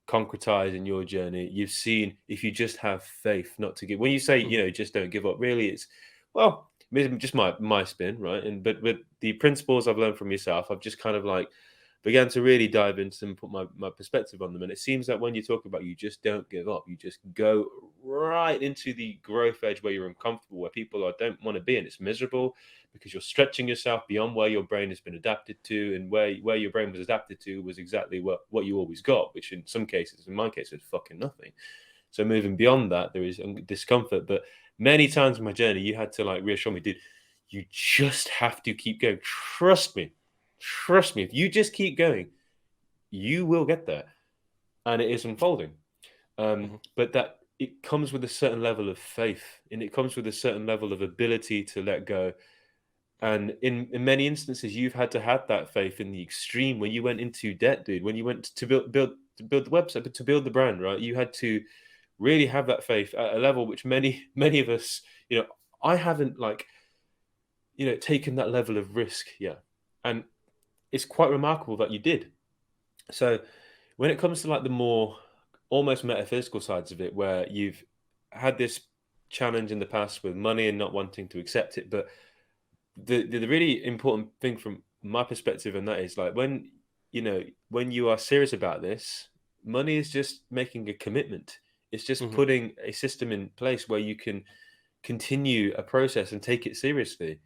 concretize in your journey. You've seen, if you just have faith, not to give. When you say, Hmm. just don't give up, really, it's, well, maybe just my spin, right? And but with the principles I've learned from yourself, I've just kind of like began to really dive into them and put my perspective on them. And it seems that when you talk about, you just don't give up, you just go right into the growth edge where you're uncomfortable, where people don't want to be, and it's miserable because you're stretching yourself beyond where your brain has been adapted to, and where your brain was adapted to was exactly what you always got, which in some cases, in my case, is fucking nothing. So moving beyond that, there is discomfort. But many times in my journey, you had to like reassure me, dude, you just have to keep going. Trust me. Trust me. If you just keep going, you will get there. And it is unfolding. Hmm. But that it comes with a certain level of faith, and it comes with a certain level of ability to let go. And in many instances, you've had to have that faith in the extreme when you went into debt, dude. When you went to build the website, but to build the brand, right? You had to really have that faith at a level which many of us, I haven't like, taken that level of risk yet. And it's quite remarkable that you did. So when it comes to like the more almost metaphysical sides of it, where you've had this challenge in the past with money and not wanting to accept it, but the really important thing from my perspective, and that is like when you are serious about this, money is just making a commitment. It's just Hmm. putting a system in place where you can continue a process and take it seriously,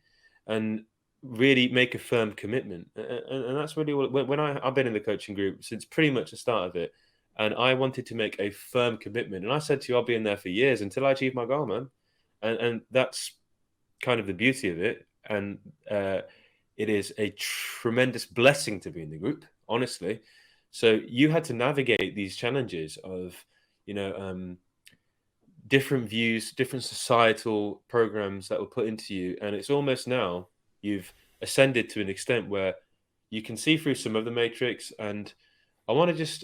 and really make a firm commitment. And that's really what, when I've been in the coaching group since pretty much the start of it, and I wanted to make a firm commitment, and I said to you, I'll be in there for years until I achieve my goal, man. And that's kind of the beauty of it. And it is a tremendous blessing to be in the group, honestly. So you had to navigate these challenges of, you know, um, different views, different societal programs that were put into you. And it's almost now you've ascended to an extent where you can see through some of the matrix. And I want to just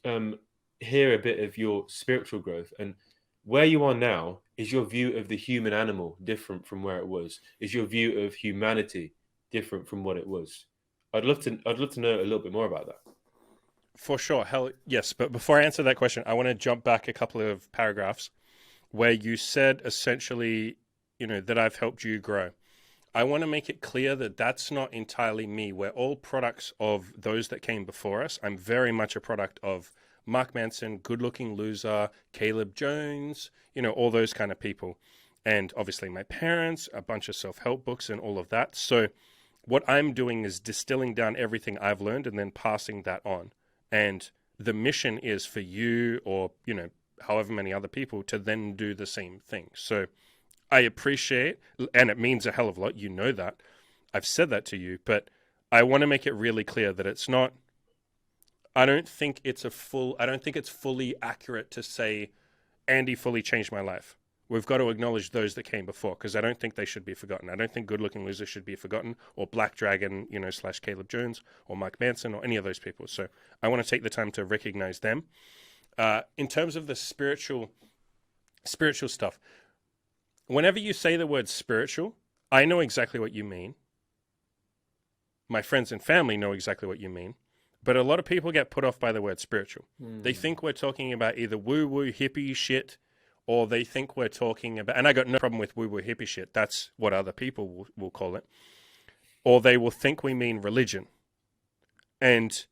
um, hear a bit of your spiritual growth. And where you are now, is your view of the human animal different from where it was? Is your view of humanity different from what it was? I'd love to know a little bit more about that. For sure. Hell, yes. But before I answer that question, I want to jump back a couple of paragraphs where you said essentially, that I've helped you grow. I want to make it clear that that's not entirely me. We're all products of those that came before us. I'm very much a product of Mark Manson, Good Looking Loser, Caleb Jones, all those kind of people. And obviously my parents, a bunch of self-help books and all of that. So what I'm doing is distilling down everything I've learned and then passing that on. And the mission is for you or, however many other people to then do the same thing. So I appreciate, and it means a hell of a lot, that. I've said that to you, but I want to make it really clear that it's not, I don't think it's fully accurate to say, Andy fully changed my life. We've got to acknowledge those that came before, because I don't think they should be forgotten. I don't think Good Looking Loser should be forgotten, or Black Dragon, / Caleb Jones, or Mike Manson, or any of those people. So I want to take the time to recognize them. In terms of the spiritual stuff, whenever you say the word spiritual, I know exactly what you mean. My friends and family know exactly what you mean. But a lot of people get put off by the word spiritual. They think we're talking about either woo-woo hippie shit, or they think we're talking about, and I got no problem with woo-woo hippie shit, that's what other people will call it, or they will think we mean religion. And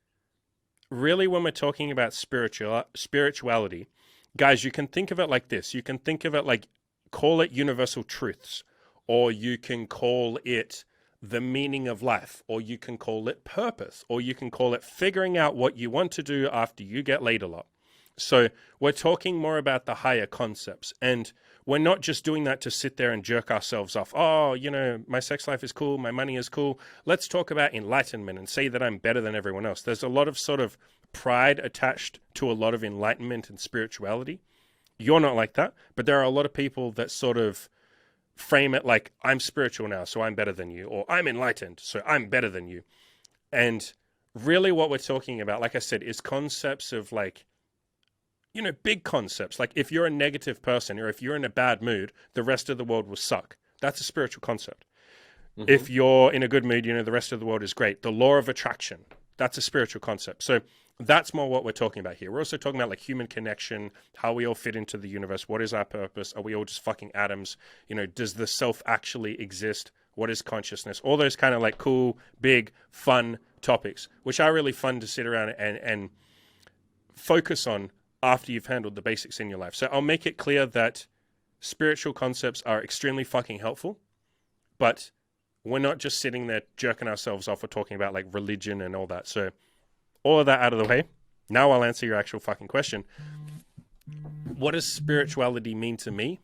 really, when we're talking about spirituality, guys, you can think of it like this. You can think of it like, call it universal truths, or you can call it the meaning of life, or you can call it purpose, or you can call it figuring out what you want to do after you get laid a lot. So we're talking more about the higher concepts, and we're not just doing that to sit there and jerk ourselves off. Oh, my sex life is cool, my money is cool. Let's talk about enlightenment and say that I'm better than everyone else. There's a lot of sort of pride attached to a lot of enlightenment and spirituality. You're not like that, but there are a lot of people that sort of frame it like, I'm spiritual now, so I'm better than you, or I'm enlightened, so I'm better than you. And really what we're talking about, like I said, is concepts of like, big concepts. Like if you're a negative person or if you're in a bad mood, the rest of the world will suck. That's a spiritual concept. Mm-hmm. If you're in a good mood, the rest of the world is great. The law of attraction, that's a spiritual concept. So that's more what we're talking about here. We're also talking about like human connection, how we all fit into the universe. What is our purpose? Are we all just fucking atoms? Does the self actually exist? What is consciousness? All those kind of like cool, big, fun topics, which are really fun to sit around and focus on after you've handled the basics in your life. So I'll make it clear that spiritual concepts are extremely fucking helpful, but we're not just sitting there jerking ourselves off or talking about like religion and all that. So all of that out of the way. Now I'll answer your actual fucking question. What does spirituality mean to me?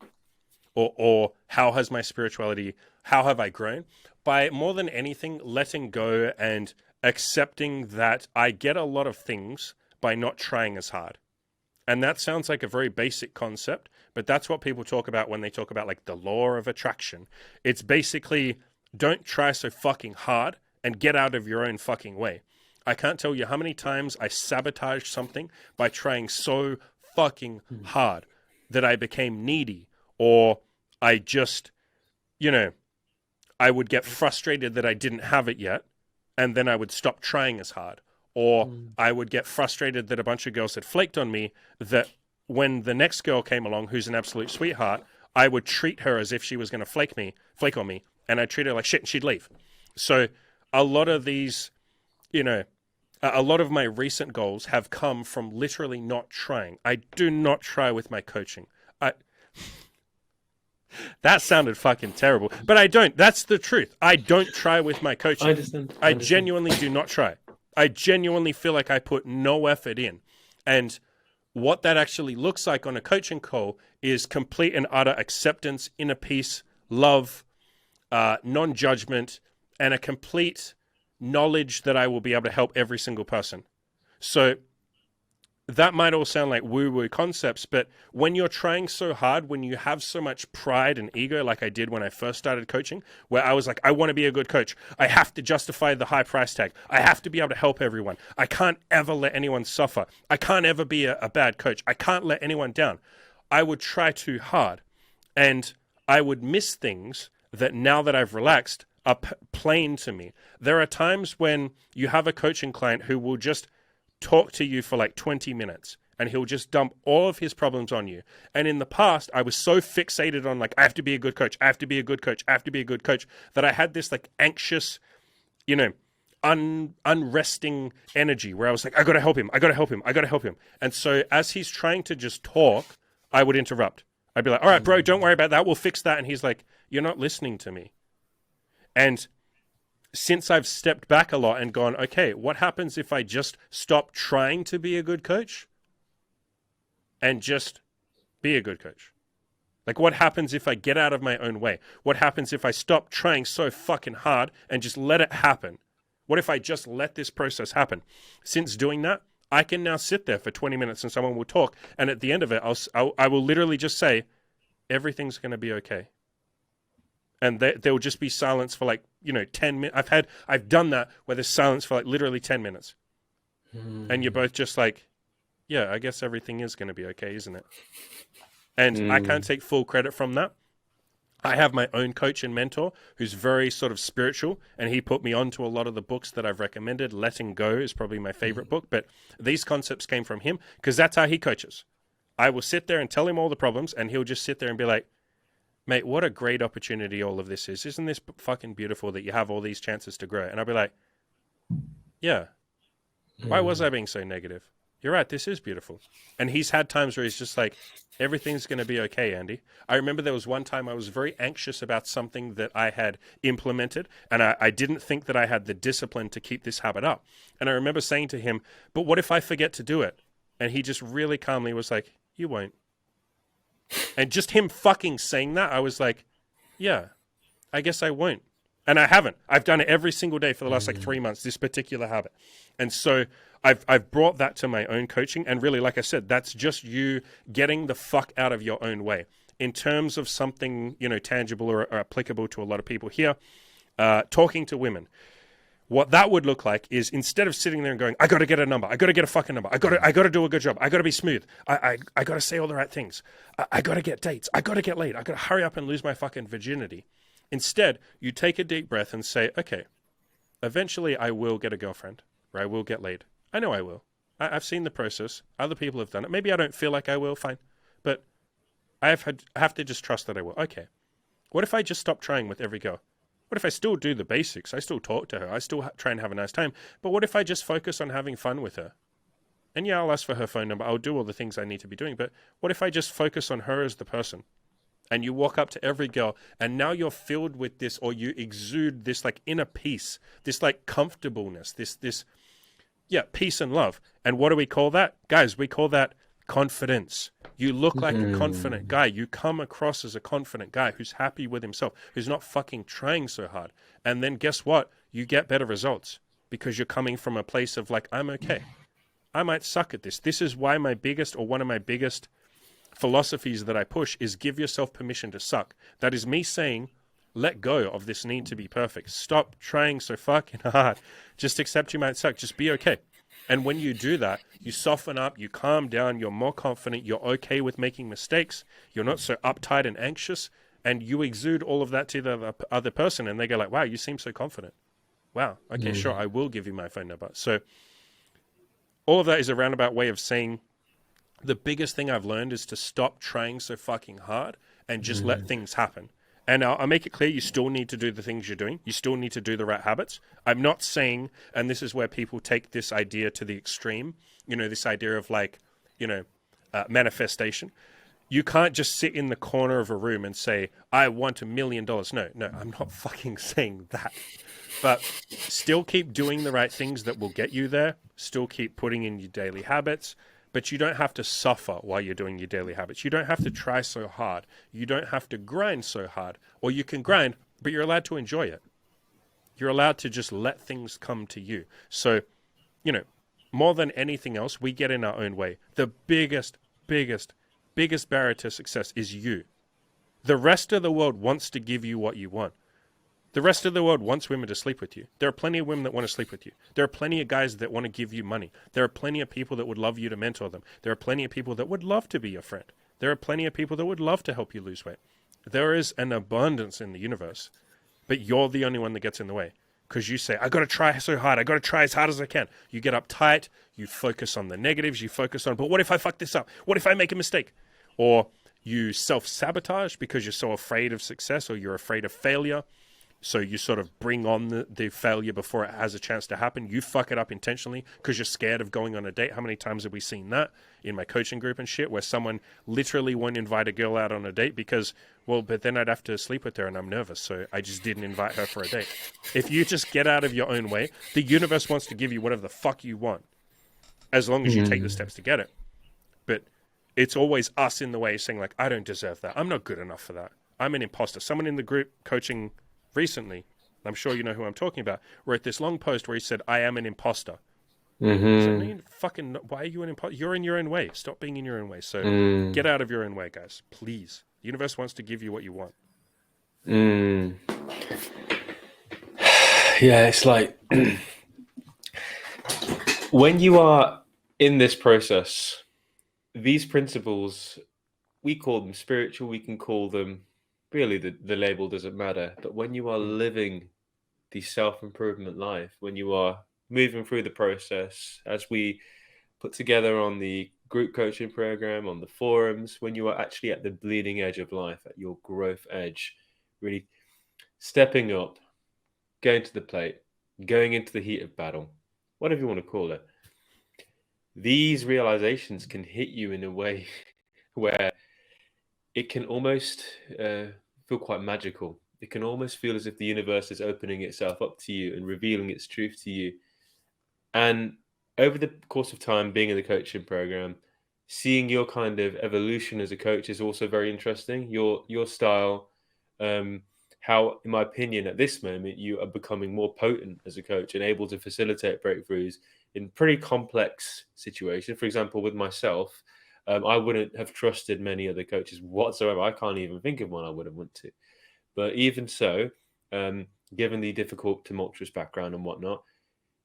Or how has my spirituality, how have I grown? By more than anything, letting go and accepting that I get a lot of things by not trying as hard. And that sounds like a very basic concept, but that's what people talk about when they talk about like the law of attraction. It's basically, don't try so fucking hard and get out of your own fucking way. I can't tell you how many times I sabotaged something by trying so fucking hard that I became needy, or I just, I would get frustrated that I didn't have it yet, and then I would stop trying as hard. Or I would get frustrated that a bunch of girls had flaked on me, that when the next girl came along, who's an absolute sweetheart, I would treat her as if she was going to flake on me, and I'd treat her like shit and she'd leave. So a lot of these, a lot of my recent goals have come from literally not trying. I do not try with my coaching. That sounded fucking terrible, but I don't. That's the truth. I don't try with my coaching. I understand. I genuinely do not try. I genuinely feel like I put no effort in. And what that actually looks like on a coaching call is complete and utter acceptance, inner peace, love, non-judgment, and a complete knowledge that I will be able to help every single person. So that might all sound like woo-woo concepts, but when you're trying so hard, when you have so much pride and ego, like I did when I first started coaching, where I was like, I want to be a good coach. I have to justify the high price tag. I have to be able to help everyone. I can't ever let anyone suffer. I can't ever be a bad coach. I can't let anyone down. I would try too hard and I would miss things that now that I've relaxed are plain to me. There are times when you have a coaching client who will just talk to you for like 20 minutes and he'll just dump all of his problems on you. And in the past, I was so fixated on like, I have to be a good coach, I have to be a good coach, I have to be a good coach, that I had this like anxious, you know, unresting energy where I was like, I got to help him, I got to help him, I got to help him. And so as he's trying to just talk, I would interrupt. I'd be like, all right, bro, don't worry about that. We'll fix that. And he's like, you're not listening to me. And since I've stepped back a lot and gone, okay, what happens if I just stop trying to be a good coach and just be a good coach? Like, what happens if I get out of my own way? What happens if I stop trying so fucking hard and just let it happen? What if I just let this process happen? Since doing that, I can now sit there for 20 minutes and someone will talk. And at the end of it, I will literally just say, everything's going to be okay. And there will just be silence for like, 10 minutes. I've done that where there's silence for like literally 10 minutes. And you're both just like, yeah, I guess everything is going to be okay, isn't it? And I can't take full credit from that. I have my own coach and mentor who's very sort of spiritual, and he put me onto a lot of the books that I've recommended. Letting Go is probably my favorite book, but these concepts came from him because that's how he coaches. I will sit there and tell him all the problems, and he'll just sit there and be like, mate, what a great opportunity all of this is. Isn't this fucking beautiful that you have all these chances to grow? And I'll be like, yeah, why was I being so negative? You're right, this is beautiful. And he's had times where he's just like, everything's going to be okay, Andy. I remember there was one time I was very anxious about something that I had implemented, and I didn't think that I had the discipline to keep this habit up. And I remember saying to him, but what if I forget to do it? And he just really calmly was like, you won't. And just him fucking saying that, I was like, yeah, I guess I won't. And I haven't. I've done it every single day for the last like 3 months, this particular habit. And so I've brought that to my own coaching. And really, like I said, that's just you getting the fuck out of your own way. In terms of something, tangible or applicable to a lot of people here, talking to women. What that would look like is instead of sitting there and going, I got to get a number, I got to get a fucking number, I got to do a good job, I got to be smooth, I got to say all the right things, I got to get dates, I got to get laid, I got to hurry up and lose my fucking virginity. Instead, you take a deep breath and say, okay, eventually I will get a girlfriend, or I will get laid. I know I will. I've seen the process. Other people have done it. Maybe I don't feel like I will, fine. But I have to just trust that I will. Okay. What if I just stop trying with every girl? What if I still do the basics? I still talk to her. I still try and have a nice time. But what if I just focus on having fun with her? And yeah, I'll ask for her phone number. I'll do all the things I need to be doing. But what if I just focus on her as the person? And you walk up to every girl, and now you're filled with this, or you exude this like inner peace, this like comfortableness, this peace and love. And what do we call that? Guys, we call that confidence. You look like a confident guy. You come across as a confident guy who's happy with himself, who's not fucking trying so hard. And then guess what? You get better results because you're coming from a place of like, I'm okay. I might suck at this. This is why one of my biggest philosophies that I push is give yourself permission to suck. That is me saying, let go of this need to be perfect. Stop trying so fucking hard. Just accept you might suck. Just be okay. And when you do that, you soften up, you calm down, you're more confident, you're okay with making mistakes, you're not so uptight and anxious, and you exude all of that to the other person, and they go like, wow, you seem so confident. Wow, okay, sure, I will give you my phone number. So all of that is a roundabout way of saying the biggest thing I've learned is to stop trying so fucking hard and just let things happen. And I'll make it clear, you still need to do the things you're doing. You still need to do the right habits. I'm not saying, and this is where people take this idea to the extreme, this idea of like, manifestation. You can't just sit in the corner of a room and say, I want $1 million. No, I'm not fucking saying that. But still keep doing the right things that will get you there. Still keep putting in your daily habits. But you don't have to suffer while you're doing your daily habits. You don't have to try so hard. You don't have to grind so hard. Or you can grind, but you're allowed to enjoy it. You're allowed to just let things come to you. So, more than anything else, we get in our own way. The biggest barrier to success is you. The rest of the world wants to give you what you want. The rest of the world wants women to sleep with you. There are plenty of women that want to sleep with you. There are plenty of guys that want to give you money. There are plenty of people that would love you to mentor them. There are plenty of people that would love to be your friend. There are plenty of people that would love to help you lose weight. There is an abundance in the universe, but you're the only one that gets in the way. Because you say, I got to try so hard. I got to try as hard as I can. You get uptight. You focus on the negatives. You focus on, but what if I fuck this up? What if I make a mistake? Or you self-sabotage because you're so afraid of success, or you're afraid of failure. So you sort of bring on the failure before it has a chance to happen. You fuck it up intentionally because you're scared of going on a date. How many times have we seen that in my coaching group and shit, where someone literally won't invite a girl out on a date because, well, but then I'd have to sleep with her and I'm nervous, so I just didn't invite her for a date. If you just get out of your own way, the universe wants to give you whatever the fuck you want, as long as you take the steps to get it. But it's always us in the way saying, like, I don't deserve that. I'm not good enough for that. I'm an imposter. Someone in the group coaching recently, I'm sure you know who I'm talking about, wrote this long post where he said, I am an imposter. So, no, you fucking, why are you an imposter? You're in your own way. Stop being in your own way. So get out of your own way, guys. Please. The universe wants to give you what you want. Yeah, it's like when you are in this process, these principles, we call them spiritual, we can call them, really the label doesn't matter. But when you are living the self-improvement life, when you are moving through the process, as we put together on the group coaching program, on the forums, when you are actually at the bleeding edge of life, at your growth edge, really stepping up, going to the plate, going into the heat of battle, whatever you want to call it, these realizations can hit you in a way where it can almost feel quite magical. It can almost feel as if the universe is opening itself up to you and revealing its truth to you. And over the course of time, being in the coaching program, seeing your kind of evolution as a coach is also very interesting. Your style, how, in my opinion, at this moment, you are becoming more potent as a coach and able to facilitate breakthroughs in pretty complex situations. For example, with myself, I wouldn't have trusted many other coaches whatsoever. I can't even think of one I would have went to. But even so, given the difficult, tumultuous background and whatnot,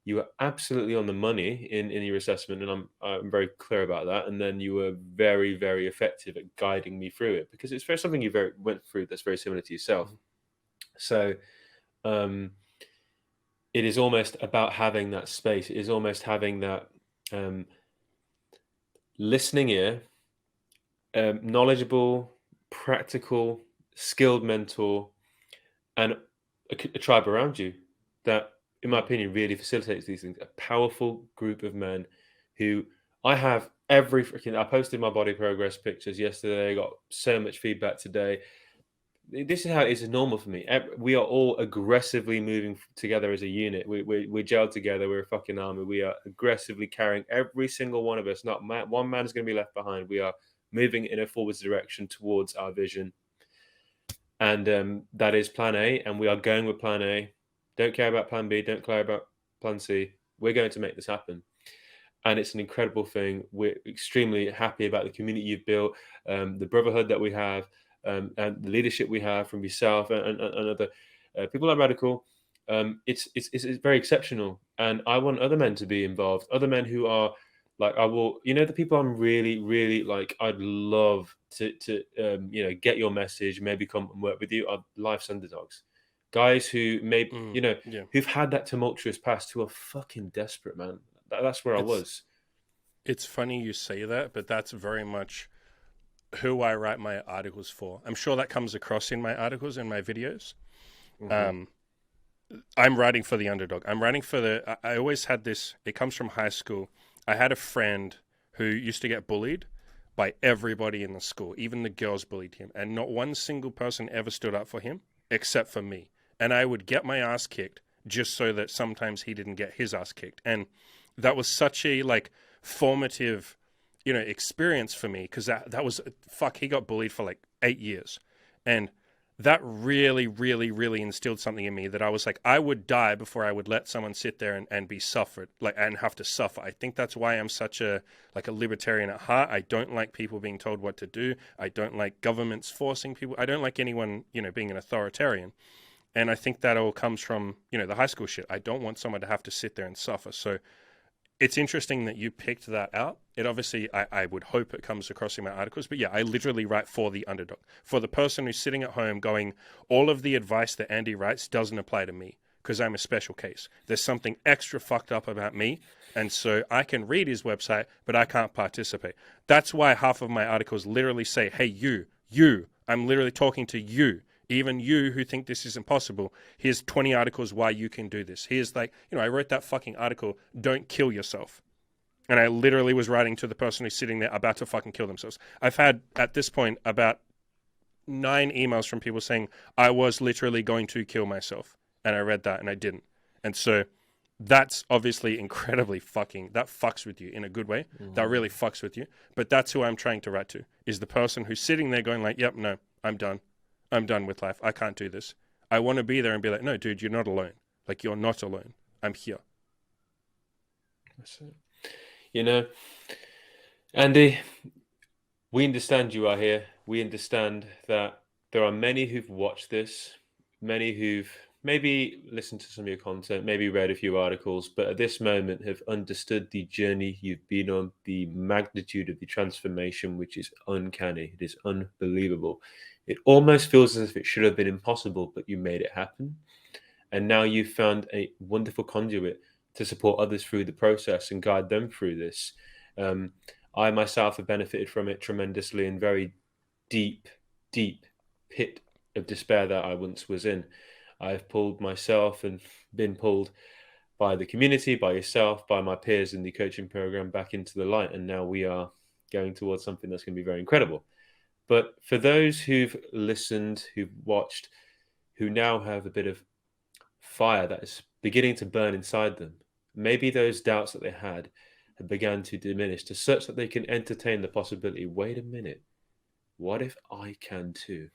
you are absolutely on the money in your assessment, and I'm very clear about that. And then you were very, very effective at guiding me through it, because it's something you went through that's very similar to yourself. So it is almost about having that space. It is almost having that listening ear, knowledgeable, practical, skilled mentor, and a tribe around you that, in my opinion, really facilitates these things. A powerful group of men who I have I posted my body progress pictures yesterday. I got so much feedback today. This is how it is normal for me. We are all aggressively moving together as a unit. We're gelled together. We're a fucking army. We are aggressively carrying every single one of us. Not one man is going to be left behind. We are moving in a forwards direction towards our vision. And that is plan A. And we are going with plan A. Don't care about plan B. Don't care about plan C. We're going to make this happen. And it's an incredible thing. We're extremely happy about the community you've built, the brotherhood that we have, and the leadership we have from yourself and other people like Radical. It's very exceptional. And I want other men to be involved, other men who are like, the people I'm really, really like, I'd love to get your message, maybe come and work with you, are life's underdogs. Guys who who've had that tumultuous past, who are fucking desperate, man. That's where I was. It's funny you say that, but that's very much who I write my articles for. I'm sure that comes across in my articles and my videos. I'm writing for the underdog. I'm writing for I always had this, it comes from high school. I had a friend who used to get bullied by everybody in the school. Even the girls bullied him. And not one single person ever stood up for him except for me. And I would get my ass kicked just so that sometimes he didn't get his ass kicked. And that was such a formative, experience for me, because that was, he got bullied for 8 years. And that really, really, really instilled something in me that I was like, I would die before I would let someone sit there and be suffered, and have to suffer. I think that's why I'm such a libertarian at heart. I don't like people being told what to do. I don't like governments forcing people. I don't like anyone, being an authoritarian. And I think that all comes from, the high school shit. I don't want someone to have to sit there and suffer. So it's interesting that you picked that out. It obviously, I would hope it comes across in my articles, but yeah, I literally write for the underdog, for the person who's sitting at home going, all of the advice that Andy writes doesn't apply to me because I'm a special case. There's something extra fucked up about me, and so I can read his website, but I can't participate. That's why half of my articles literally say, hey, you, I'm literally talking to you. Even you who think this is impossible, here's 20 articles why you can do this. Here's like, I wrote that fucking article, don't kill yourself. And I literally was writing to the person who's sitting there about to fucking kill themselves. I've had, at this point, about 9 emails from people saying, I was literally going to kill myself. And I read that and I didn't. And so that's obviously incredibly that fucks with you in a good way. That really fucks with you. But that's who I'm trying to write to, is the person who's sitting there going like, yep, no, I'm done. I'm done with life. I can't do this. I want to be there and be like, no, dude, you're not alone. Like, you're not alone. I'm here. That's it. Andy, we understand you are here. We understand that there are many who've watched this, many who've maybe listened to some of your content, maybe read a few articles, but at this moment have understood the journey you've been on, the magnitude of the transformation, which is uncanny. It is unbelievable. It almost feels as if it should have been impossible, but you made it happen. And now you've found a wonderful conduit to support others through the process and guide them through this. I myself have benefited from it tremendously in very deep pit of despair that I once was in. I've pulled myself and been pulled by the community, by yourself, by my peers in the coaching program back into the light. And now we are going towards something that's going to be very incredible. But for those who've listened, who've watched, who now have a bit of fire that is beginning to burn inside them, maybe those doubts that they had have begun to diminish to such that they can entertain the possibility, wait a minute, what if I can too?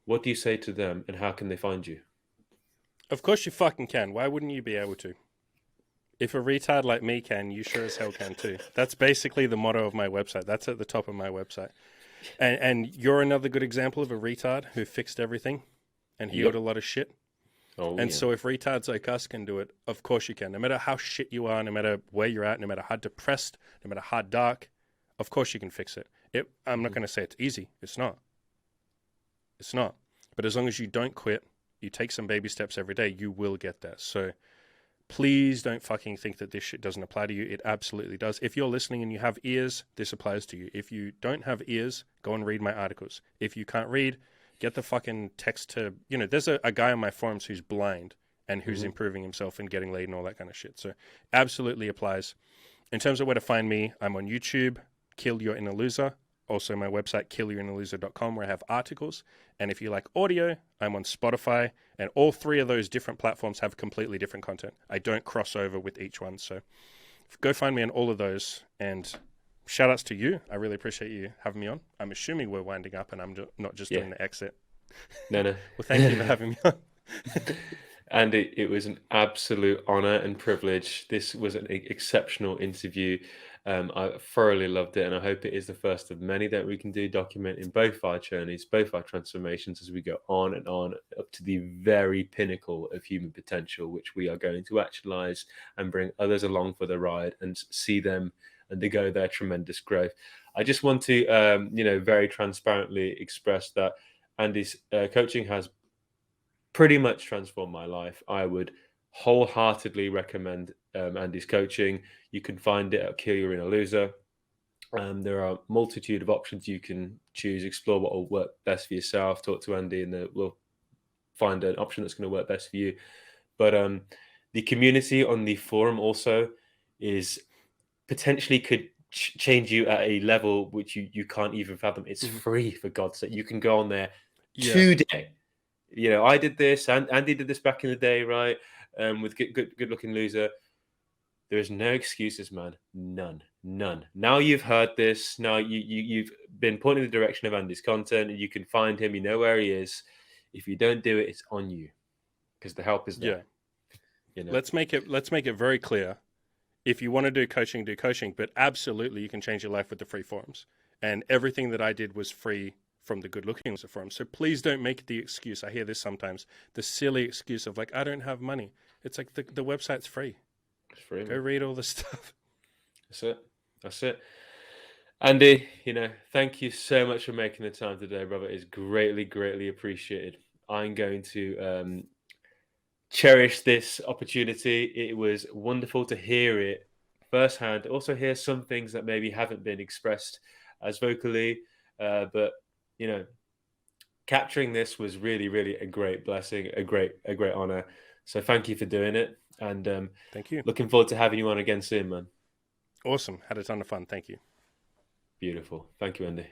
What do you say to them and how can they find you? Of course you fucking can. Why wouldn't you be able to? If a retard like me can, you sure as hell can too. That's basically the motto of my website. That's at the top of my website. And you're another good example of a retard who fixed everything and healed a lot of shit. So if retards like us can do it, of course you can. No matter how shit you are, no matter where you're at, no matter how depressed, no matter how dark, of course you can fix it. I'm not going to say it's easy. It's not. It's not. But as long as you don't quit, you take some baby steps every day, you will get there. So please don't fucking think that this shit doesn't apply to you. It absolutely does. If you're listening and you have ears, this applies to you. If you don't have ears, go and read my articles. If you can't read, get the fucking text to, there's a guy on my forums who's blind and who's improving himself and getting laid and all that kind of shit. So absolutely applies. In terms of where to find me, I'm on YouTube, KillYourInnerLoser. Also my website, KillYourInnerLoser.com, where I have articles. And if you like audio, I'm on Spotify. And all 3 of those different platforms have completely different content. I don't cross over with each one. So go find me on all of those. And shout outs to you. I really appreciate you having me on. I'm assuming we're winding up and I'm not just doing the exit. No. Well, thank you for having me on. And it was an absolute honor and privilege. This was an exceptional interview. I thoroughly loved it, and I hope it is the first of many that we can do, documenting both our journeys, both our transformations as we go on and on up to the very pinnacle of human potential, which we are going to actualize and bring others along for the ride and see them undergo their tremendous growth. I just want to, very transparently express that Andy's coaching has pretty much transformed my life. I would wholeheartedly recommend Andy's coaching. You can find it at KillYourInnerLoser. There are a multitude of options you can choose. Explore what will work best for yourself. Talk to Andy, and we'll find an option that's going to work best for you. But the community on the forum also is potentially could change you at a level which you can't even fathom. It's free, for God's sake. You can go on there today. I did this, and Andy did this back in the day, right? With good looking loser. There is no excuses, man. None. Now you've heard this. Now you've been pointing in the direction of Andy's content, and you can find him. You know where he is. If you don't do it, it's on you, because the help is there. Let's make it very clear. If you want to do coaching, but absolutely you can change your life with the free forums. And everything that I did was free from the Good Looking Loser forum. So please don't make the excuse. I hear this sometimes, the silly excuse of like, I don't have money. It's like the website's free. It's free. Go read all the stuff. That's it. That's it. Andy, thank you so much for making the time today, brother. It's greatly, greatly appreciated. I'm going to cherish this opportunity. It was wonderful to hear it firsthand. Also, hear some things that maybe haven't been expressed as vocally, but you know, capturing this was really, really a great blessing, a great honor. So, thank you for doing it, and Thank you. looking forward to having you on again soon, man. Awesome. Had a ton of fun. Thank you. Beautiful. Thank you, Andy.